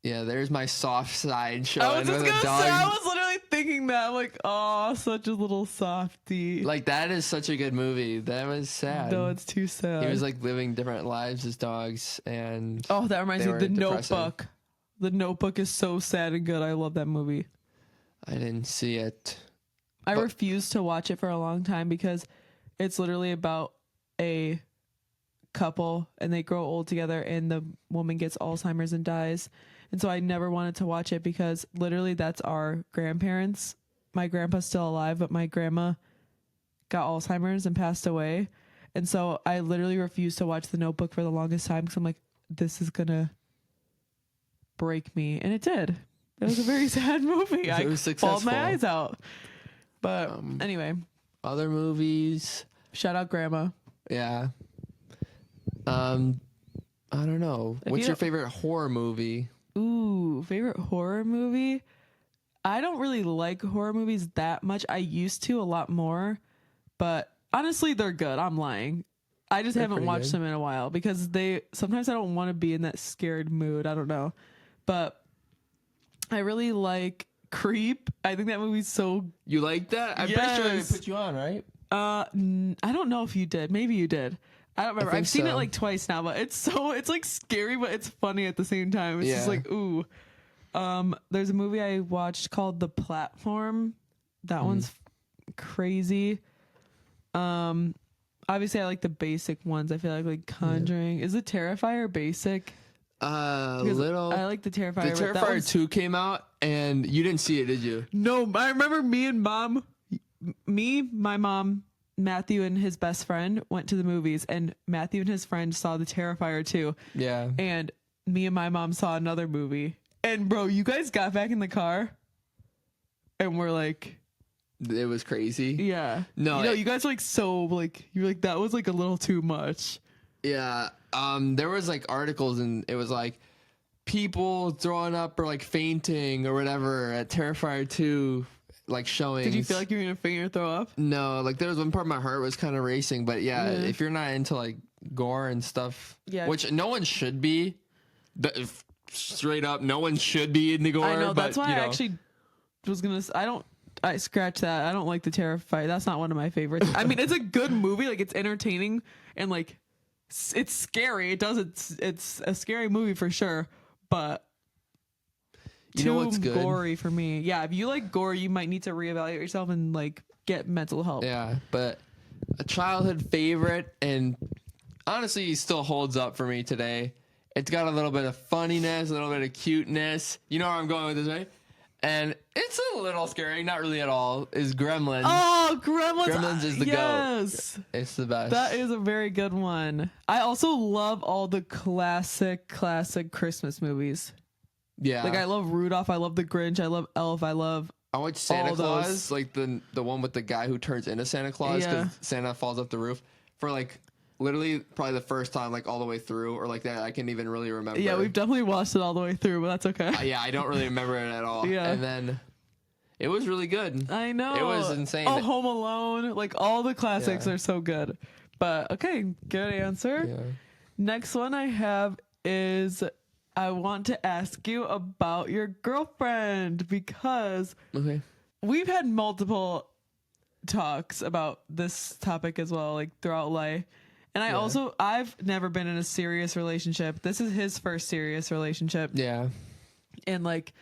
yeah, there's my soft side I showing was just with gonna a dog. say, I was literally thinking that. I'm like, oh, such a little softie. Like that is such a good movie. That was sad. No, it's too sad. He was like living different lives as dogs, and oh, that reminds they me of The were depressing. Notebook. The Notebook is so sad and good. I love that movie. I didn't see it. I refused to watch it for a long time because it's literally about a couple and they grow old together and the woman gets Alzheimer's and dies. And so I never wanted to watch it because literally that's our grandparents. My grandpa's still alive, but my grandma got Alzheimer's and passed away. And so I literally refused to watch The Notebook for the longest time because I'm like, this is gonna break me. And it did. It was a very sad movie. I was bawled my successful. eyes out. But anyway, Other movies, shout out grandma. yeah. I don't know. If What's you your don't- favorite horror movie? Ooh, favorite horror movie? I don't really like horror movies that much. I used to a lot more, but honestly, they're good. I'm lying. I just haven't pretty watched good. them in a while because sometimes I don't want to be in that scared mood. I don't know. But I really like Creep. I think that movie's so You like that? I'm pretty sure I Yes. put you on, right? I don't know if you did. Maybe you did. I don't remember. think I've seen it so. like twice now, but it's like scary, but it's funny at the same time. It's just Yeah. like, ooh. There's a movie I watched called The Platform. That one's crazy. Obviously I like the basic ones. I feel like Conjuring. Is it Terrifier basic? Because Little. I like the Terrifier. The but that Terrifier one's- 2 came out, and you didn't see it, did you? No, I remember my mom, Matthew, and his best friend went to the movies, and Matthew and his friend saw the Terrifier 2. Yeah. And me and my mom saw another movie. And bro, you guys got back in the car and we're like, It was crazy. yeah. No, you know, you guys are like so like you're like that was like a little too much. Yeah. There was like articles and it was like people throwing up or like fainting or whatever at Terrifier 2 like showings. Did you feel like you were gonna faint or throw up? No, like there was one part my heart was kind of racing, but yeah, if you're not into like gore and stuff, which no one should be, straight up, no one should be into gore. I know, but, that's why I actually was gonna. I scratch that. I don't like the Terrifier. That's not one of my favorites. I mean, it's a good movie. Like it's entertaining and like it's scary. It's a scary movie for sure, but you know what's good? Gory for me. Yeah, if you like gore, you might need to reevaluate yourself and like get mental help. Yeah, but a childhood favorite, and honestly, he still holds up for me today. It's got a little bit of funniness, a little bit of cuteness. You know where I'm going with this, right? And it's a little scary, not really at all, is Gremlins. Oh, Gremlins. Gremlins is the yes. GOAT. It's the best. That is a very good one. I also love all the classic Christmas movies. Yeah. Like I love Rudolph, I love The Grinch, I love Elf, I watch Santa Claus, like the one with the guy who turns into Santa Claus because Santa falls off the roof for like literally probably the first time like all the way through or like that I can't even really remember. Yeah, we've definitely watched it all the way through, but that's okay. Yeah, I don't really remember it at all. Yeah. And then it was really good. I know. It was insane. Oh, Home Alone, like all the classics are so good. But okay, good answer. Yeah. Next one I have is I want to ask you about your girlfriend because we've had multiple talks about this topic as well, like throughout life. And I've never been in a serious relationship. This is his first serious relationship. Yeah. And like,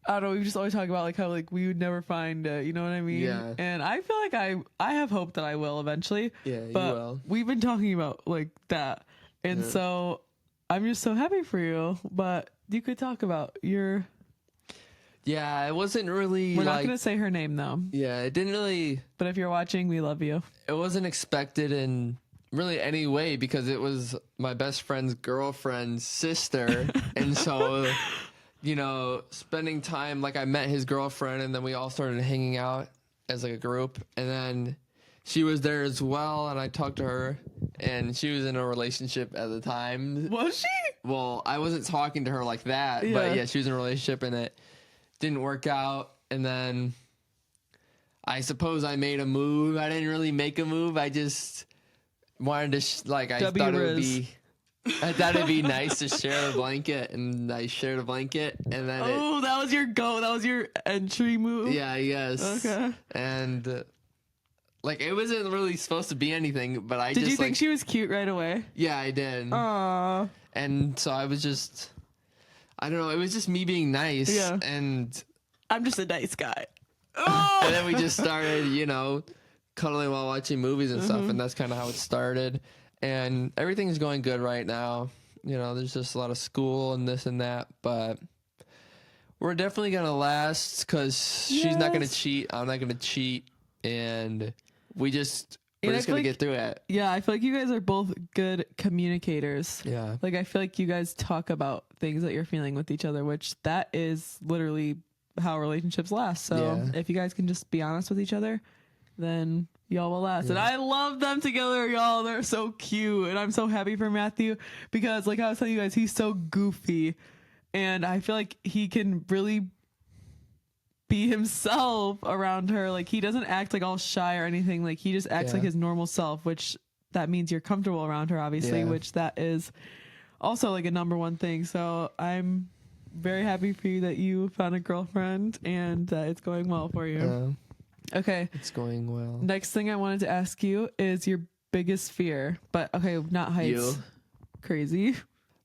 I don't know, we just always talk about like how like we would never find it, you know what I mean? Yeah. And I feel like I have hope that I will eventually. Yeah, but you will. We've been talking about like that. And so I'm just so happy for you. But you could talk about your... Yeah, it wasn't really We're not going to say her name though. Yeah, it didn't really... But if you're watching, we love you. It wasn't expected in really any way because it was my best friend's girlfriend's sister. And so, you know, spending time, like I met his girlfriend and then we all started hanging out as like a group. And then she was there as well. And I talked to her and she was in a relationship at the time. Was she? Well, I wasn't talking to her like that. Yeah. But yeah, she was in a relationship and it didn't work out. And then I suppose I made a move. I didn't really make a move. I just wanted to I thought it'd be nice to share a blanket, and I shared a blanket, and then that was your go. That was your entry move. Yeah, I guess. Okay. And like it wasn't really supposed to be anything, but Did you think she was cute right away? Yeah, I did. Aww. And so I was just, I don't know. It was just me being nice. Yeah. And I'm just a nice guy. And then we just started, you know, cuddling while watching movies and stuff, and that's kind of how it started. And everything's going good right now. You know, there's just a lot of school and this and that, but we're definitely gonna last because she's not gonna cheat. I'm not gonna cheat, and we're just gonna get through it. Yeah, I feel like you guys are both good communicators. Yeah, like I feel like you guys talk about things that you're feeling with each other, which that is literally how relationships last. So if you guys can just be honest with each other, then y'all will last. And I love them together, y'all. They're so cute. And I'm so happy for Matthew because like I was telling you guys, he's so goofy. And I feel like he can really be himself around her. Like he doesn't act like all shy or anything. Like he just acts like his normal self, which that means you're comfortable around her, obviously, which that is also like a number one thing. So I'm very happy for you that you found a girlfriend and it's going well for you. Okay. It's going well. Next thing I wanted to ask you is your biggest fear. But okay, not heights. You. Crazy.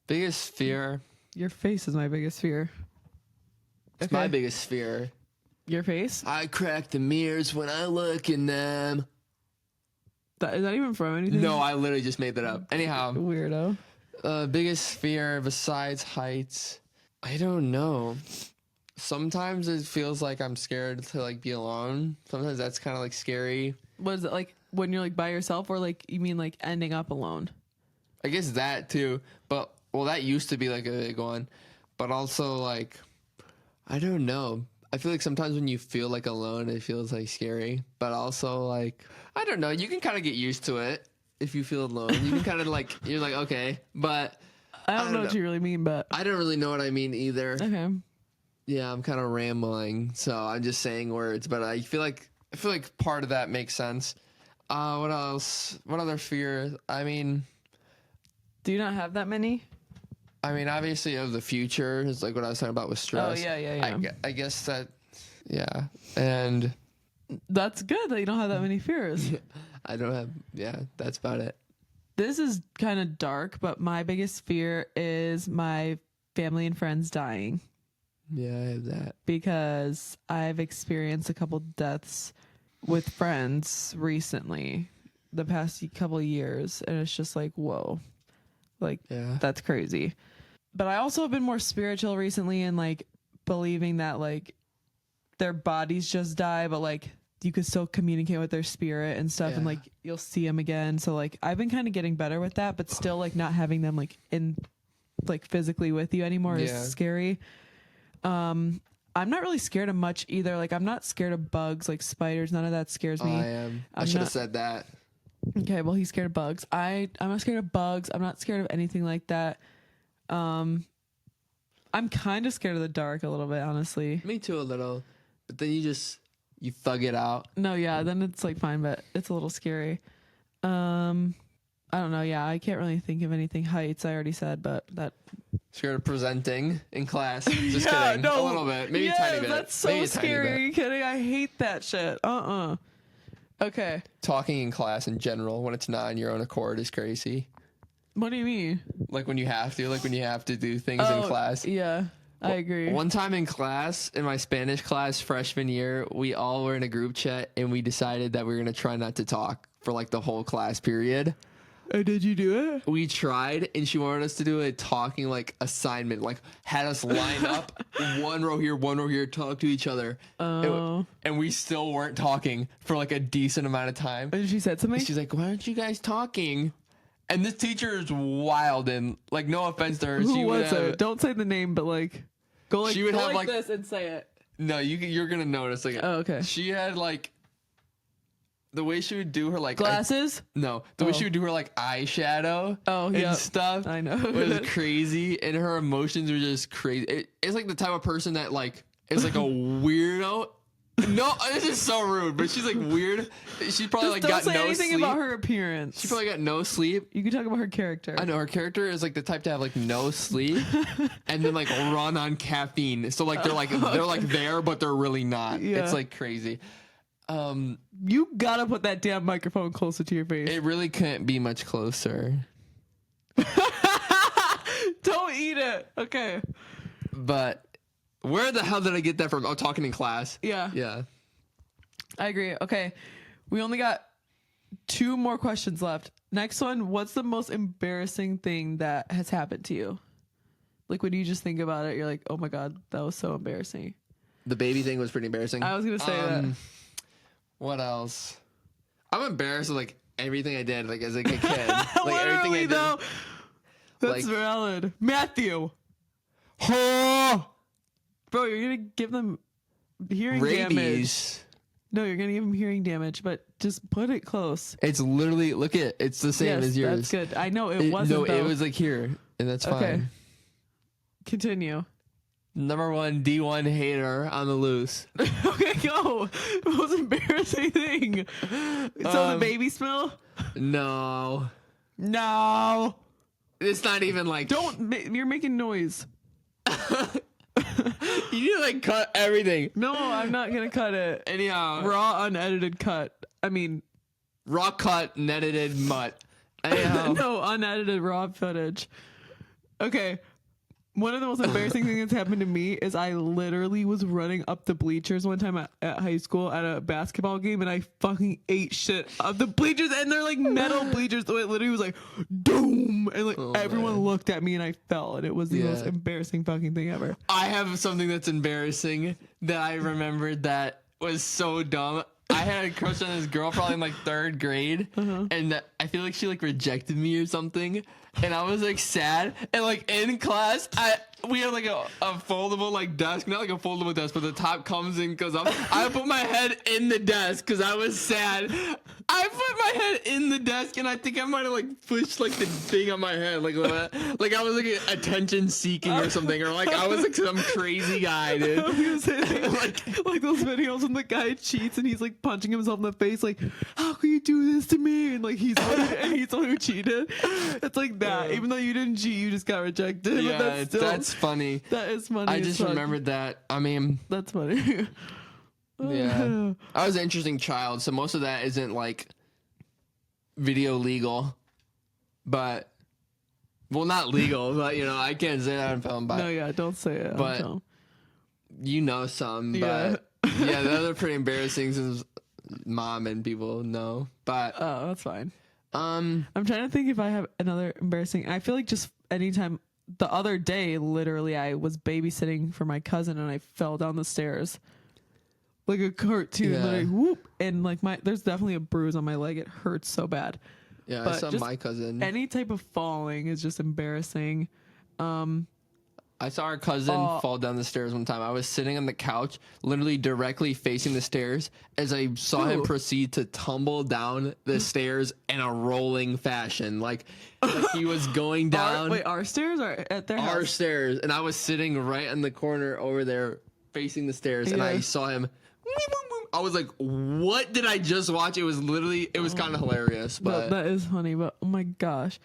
Biggest fear. Your face is my biggest fear. It's my biggest fear. Your face? I crack the mirrors when I look in them. Is that even from anything? No, I literally just made that up. Anyhow. Weirdo. Biggest fear besides heights. I don't know. Sometimes it feels like I'm scared to like be alone. Sometimes that's kind of like scary. What is it like when you're like by yourself, or like you mean like ending up alone? I guess that too. But well, that used to be like a big one. But also like, I don't know. I feel like sometimes when you feel like alone, it feels like scary, but also like, I don't know, you can kind of get used to it if you feel alone. You can kind of like, you're like, okay, but I don't know what you really mean, but I don't really know what I mean either. okay. Yeah, I'm kind of rambling, so I'm just saying words, but I feel like part of that makes sense. What else? What other fear? I mean, Do you not have that many? obviously of the future is like what I was talking about with stress. Oh, yeah. I guess that, yeah, and That's good that you don't have that many fears. I don't have. Yeah, that's about it. This is kind of dark, but my biggest fear is my family and friends dying. Yeah, I have that. Because I've experienced a couple deaths with friends recently, the past couple of years, and it's just like, whoa, like, Yeah. that's crazy. But I also have been more spiritual recently and like believing that like their bodies just die, but like you could still communicate with their spirit and stuff, and like you'll see them again. So like I've been kind of getting better with that, but still like not having them like in like physically with you anymore is scary. I'm not really scared of much either. Like I'm not scared of bugs, like spiders. None of that scares me. I am. I should have said that. Okay, well he's scared of bugs. I'm not scared of bugs. I'm not scared of anything like that. I'm kind of scared of the dark a little bit, honestly. Me too, a little. But then you thug it out. No, yeah, then it's like fine, but it's a little scary. I don't know. Yeah, I can't really think of anything. Heights, I already said, but that. Scared of presenting in class. Just kidding. No. A little bit. Maybe a tiny bit. That's so scary. Are you kidding? I hate that shit. Okay. Talking in class in general when it's not on your own accord is crazy. What do you mean? Like when you have to do things in class. Yeah, I agree. One time in class, in my Spanish class freshman year, we all were in a group chat and we decided that we were going to try not to talk for like the whole class period. Did you do it? We tried, and she wanted us to do a talking like assignment, like had us line up one row here, talk to each other. Oh. And we still weren't talking for like a decent amount of time. And she said something? She's like, "Why aren't you guys talking?" And this teacher is wild, and like, no offense to her. Who she was it? Don't say the name, but like, go like, she would go have like like this and say it. No, you're gonna notice. Like, oh, okay. She had like the way she would do her like glasses. The way she would do her like eyeshadow. And stuff. I know. Was crazy, and her emotions were just crazy. It's like the type of person that like is like a weirdo. No, this is so rude, but she's like weird. She probably like got no sleep. Don't say anything about her appearance. She probably got no sleep. You can talk about her character. I know her character is like the type to have like no sleep and then like run on caffeine. So like they're like there, but they're really not. Yeah. It's like crazy. You gotta put that damn microphone closer to your face. It really can't be much closer. Don't eat it. Okay. But where the hell did I get that from? Oh, talking in class. Yeah. Yeah. I agree. Okay. We only got 2 more questions left. Next one, what's the most embarrassing thing that has happened to you? Like when you just think about it, you're like, oh my God, that was so embarrassing. The baby thing was pretty embarrassing. I was going to say that. What else? I'm embarrassed with like everything I did like as like a kid. Like everything I did. Though, that's like, valid. Matthew. Oh! Bro, you're going to give them hearing rabies. Damage. No, you're going to give them hearing damage, but just put it close. It's literally, look at it's the same as yours. That's good. I know it wasn't. No, it was like here, and that's fine. Okay. Continue. Number 1 D1 hater on the loose. Okay, go. Most embarrassing thing. So the baby smell? No. It's not even like. You're making noise. You need to like cut everything. No, I'm not gonna cut it. Anyhow, raw unedited cut. I mean, raw cut, unedited mutt. Anyhow, no, unedited raw footage. Okay. One of the most embarrassing things that's happened to me is I literally was running up the bleachers one time at high school at a basketball game, and I fucking ate shit up the bleachers, and they're like metal bleachers, so it literally was like doom, and like everyone looked at me, and I fell, and it was the most embarrassing fucking thing ever. I have something that's embarrassing that I remembered that was so dumb. I had a crush on this girl probably in like 3rd grade, and I feel like she like rejected me or something, and I was like sad, and like in class, we had like a foldable like desk, not like a foldable desk, but the top comes and goes up. I put my head in the desk because I was sad. I put my head in the desk, and I think I might have like pushed like the thing on my head, like I was like attention seeking or something, or like I was like some crazy guy, dude. like those videos when the guy cheats and he's like punching himself in the face, like, how can you do this to me? And like he's the one who cheated. It's like that. Even though you didn't cheat, you just got rejected. Yeah, but that's funny. That is funny. I just remembered that. I mean, that's funny. Yeah, I was an interesting child, so most of that isn't like video legal, but well, not legal, but you know, I can't say that on film. But no, yeah, don't say it. But you know some, yeah. But yeah, those are pretty embarrassing since mom and people know. But oh, that's fine. I'm trying to think if I have another embarrassing. I feel like just anytime. The other day, literally, I was babysitting for my cousin and I fell down the stairs. Like a cartoon, literally, whoop, and like there's definitely a bruise on my leg. It hurts so bad. Yeah, but I saw my cousin. Any type of falling is just embarrassing. I saw our cousin fall down the stairs one time. I was sitting on the couch, literally directly facing the stairs, as I saw him proceed to tumble down the stairs in a rolling fashion, like he was going down. Our stairs or at their house? Our stairs, and I was sitting right in the corner over there, facing the stairs, and I saw him. I was like, what did I just watch? It was kind of hilarious. But that is funny, but oh my gosh.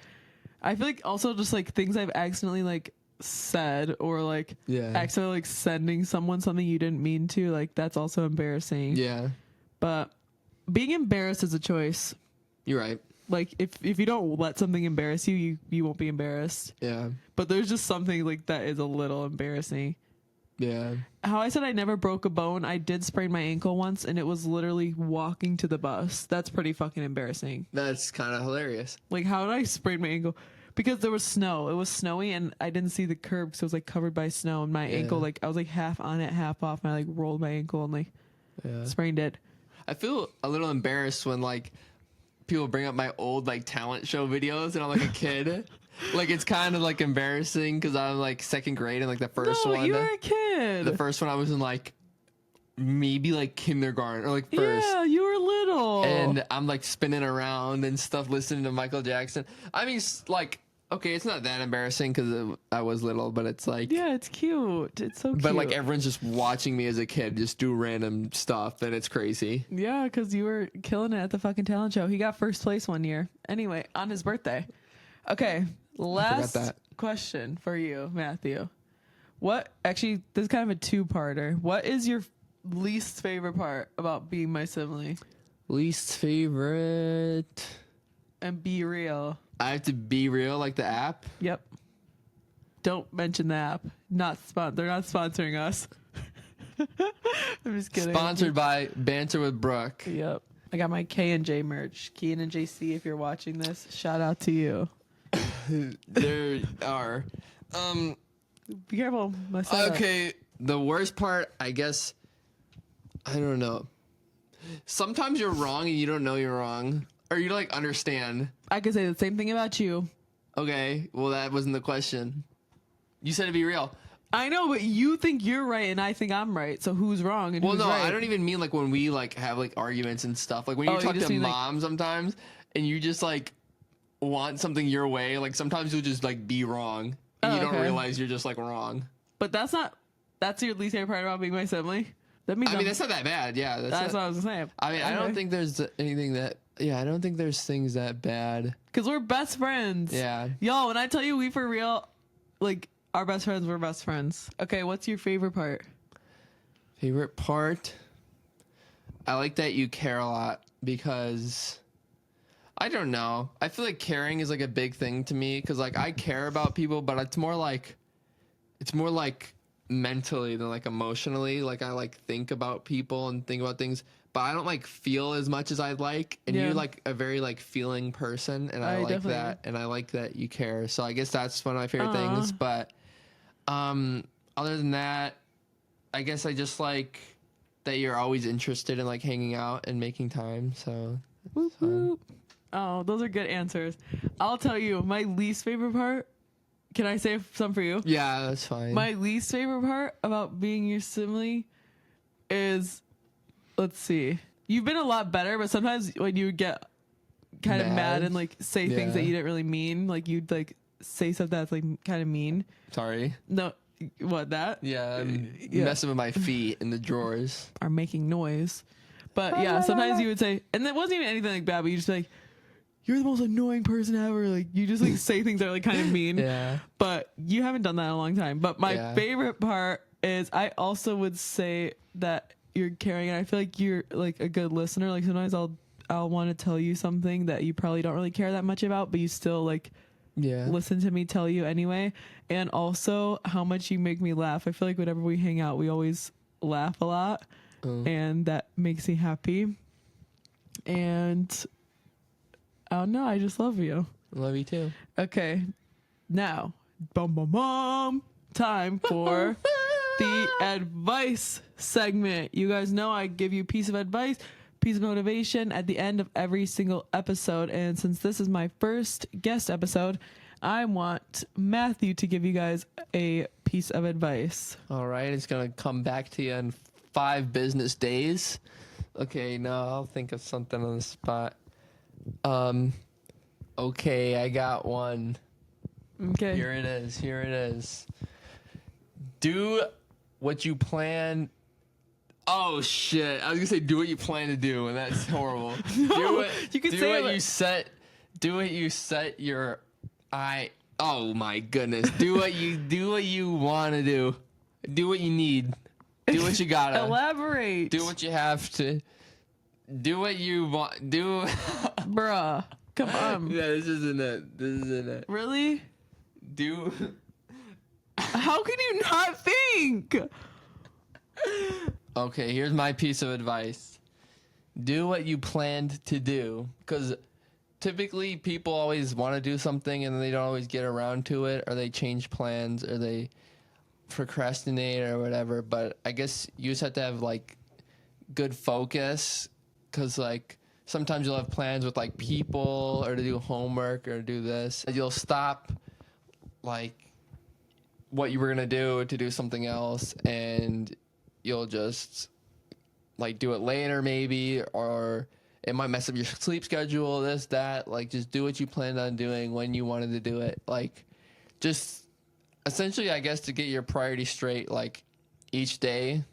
I feel like also just like things I've accidentally like said or like accidentally like sending someone something you didn't mean to, like that's also embarrassing. Yeah. But being embarrassed is a choice. You're right. Like if you don't let something embarrass you, you won't be embarrassed. Yeah. But there's just something like that is a little embarrassing. Yeah. How I said I never broke a bone, I did sprain my ankle once, and it was literally walking to the bus. That's pretty fucking embarrassing. That's kind of hilarious. Like, how did I sprain my ankle? Because there was snow. It was snowy, and I didn't see the curb because it was, like, covered by snow. And my ankle, like, I was, like, half on it, half off. And I, like, rolled my ankle and, like, sprained it. I feel a little embarrassed when, like, people bring up my old, like, talent show videos and I'm, like, a kid. Like, it's kind of, like, embarrassing because I'm, like, second grade and, like, the first one. You were a kid. The first one I was in, like, maybe, like, kindergarten or, like, first. Yeah, you were little. And I'm, like, spinning around and stuff, listening to Michael Jackson. I mean, like, okay, it's not that embarrassing because I was little, but it's, like... Yeah, it's cute. It's so cute. But, like, everyone's just watching me as a kid just do random stuff, and it's crazy. Yeah, because you were killing it at the fucking talent show. He got first place one year. Anyway, on his birthday. Okay. Last question for you, Matthew. Actually, this is kind of a two-parter. What is your least favorite part about being my sibling? Least favorite? And be real. I have to be real, like the app? Yep. Don't mention the app. They're not sponsoring us. I'm just kidding. Sponsored by Banter with Brooke. Yep. I got my K&J merch. Keen and JC, if you're watching this, shout out to you. There are. Be careful. Okay, the worst part, I guess, I don't know. Sometimes you're wrong and you don't know you're wrong. Or you like understand. I could say the same thing about you. Okay, well that wasn't the question. You said to be real. I know, but you think you're right and I think I'm right. So who's wrong and who's right? I don't even mean like when we like have like arguments and stuff. Like when you talk to mom sometimes and you just like want something your way, like sometimes you'll just like be wrong and you don't realize you're just like wrong. But that's your least favorite part about being my sibling? That means that's not that bad. Yeah, that's what I was saying. I mean, I don't think there's anything that. Yeah, I don't think there's things that bad. Because we're best friends. Yeah. Yo, when I tell you we for real, like our best friends, we're best friends. Okay, what's your favorite part? Favorite part? I like that you care a lot because. I don't know. I feel like caring is like a big thing to me because like I care about people, but it's more like mentally than like emotionally. Like I like think about people and think about things, but I don't like feel as much as I'd like. And you're like a very like feeling person, and I like that, and I like that you care. So I guess that's one of my favorite things. But other than that, I guess I just like that you're always interested in like hanging out and making time. So. Oh, those are good answers. I'll tell you, my least favorite part Can I say some for you? Yeah, that's fine. My least favorite part about being your sibling is, let's see, you've been a lot better, but sometimes when you get kind of mad and like say things that you didn't really mean, like you'd like say stuff that's like kind of mean. Sorry. No, what that? Yeah, I'm messing with my feet in the drawers. Are making noise. But yeah, sometimes you would say, and it wasn't even anything like bad, but you just be like, you're the most annoying person ever. Like you just like say things that are like kind of mean. Yeah. But you haven't done that in a long time. But my favorite part is I also would say that you're caring, and I feel like you're like a good listener. Like sometimes I'll want to tell you something that you probably don't really care that much about, but you still like listen to me tell you anyway. And also how much you make me laugh. I feel like whenever we hang out, we always laugh a lot, and that makes me happy. And I don't know, I just love you. Love you too. Okay, now time for the advice segment. You guys know I give you a piece of advice, piece of motivation at the end of every single episode. And since this is my first guest episode, I want Matthew to give you guys a piece of advice. All right, it's gonna come back to you in 5 business days. Okay, no, I'll think of something on the spot. Okay, I got one. Okay. Here it is. Do what you plan. Oh shit! I was gonna say do what you plan to do, and that's horrible. No, you can say what you set. Do what you set your eye. Oh my goodness! Do what you want to do. Do what you need. Do what you gotta. Elaborate. Do what you have to. Do what you want. Do. Bruh, come on. Yeah, this isn't it. Really? Do. How can you not think? Okay, here's my piece of advice. Do what you planned to do. Because typically people always want to do something and they don't always get around to it, or they change plans, or they procrastinate or whatever. But I guess you just have to have like good focus, because like sometimes you'll have plans with like people, or to do homework, or do this. And you'll stop like what you were gonna do to do something else, and you'll just like do it later maybe, or it might mess up your sleep schedule, this, that. Like just do what you planned on doing when you wanted to do it. Like just essentially, I guess, to get your priorities straight, like each day.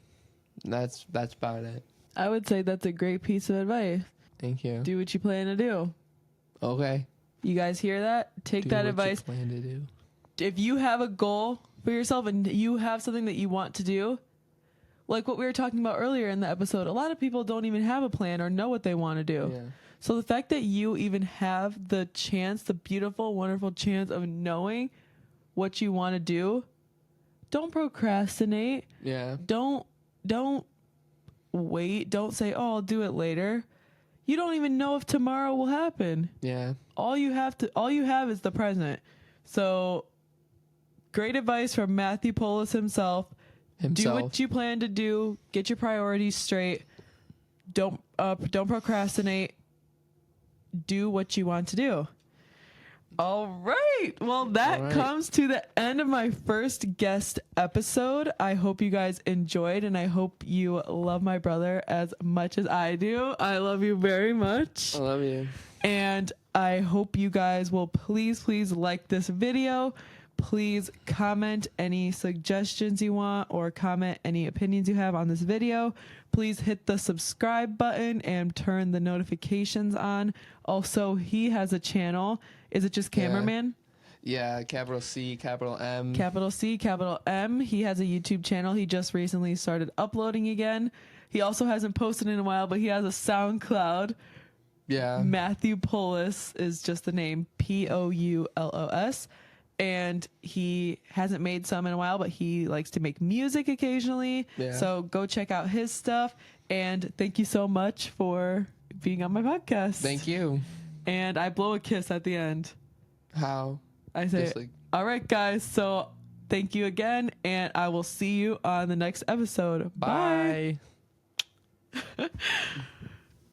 That's about it. I would say that's a great piece of advice. Thank you. Do what you plan to do. Okay. You guys hear that? Take Do that what advice. you plan to do. If you have a goal for yourself and you have something that you want to do, like what we were talking about earlier in the episode, a lot of people don't even have a plan or know what they want to do. Yeah. So the fact that you even have the chance, the beautiful, wonderful chance of knowing what you want to do, don't procrastinate. Yeah. Don't wait. Don't say, "Oh, I'll do it later." You don't even know if tomorrow will happen. Yeah. All you have is the present. So great advice from Matthew Polis himself. Do what you plan to do. Get your priorities straight. Don't procrastinate. Do what you want to do. All right. Well, that comes to the end of my first guest episode. I hope you guys enjoyed, and I hope you love my brother as much as I do. I love you very much. I love you. And I hope you guys will please like this video. Please comment any suggestions you want, or comment any opinions you have on this video. Please hit the subscribe button and turn the notifications on. Also, he has a channel. Is it just Cameraman? Yeah, capital C, capital M. Capital C, capital M. He has a YouTube channel. He just recently started uploading again. He also hasn't posted in a while, but he has a SoundCloud. Yeah. Matthew Polis is just the name, Poulos. And he hasn't made some in a while, but he likes to make music occasionally. Yeah. So go check out his stuff. And thank you so much for being on my podcast. Thank you. And I blow a kiss at the end. How? I say, all right, guys. So thank you again. And I will see you on the next episode. Bye.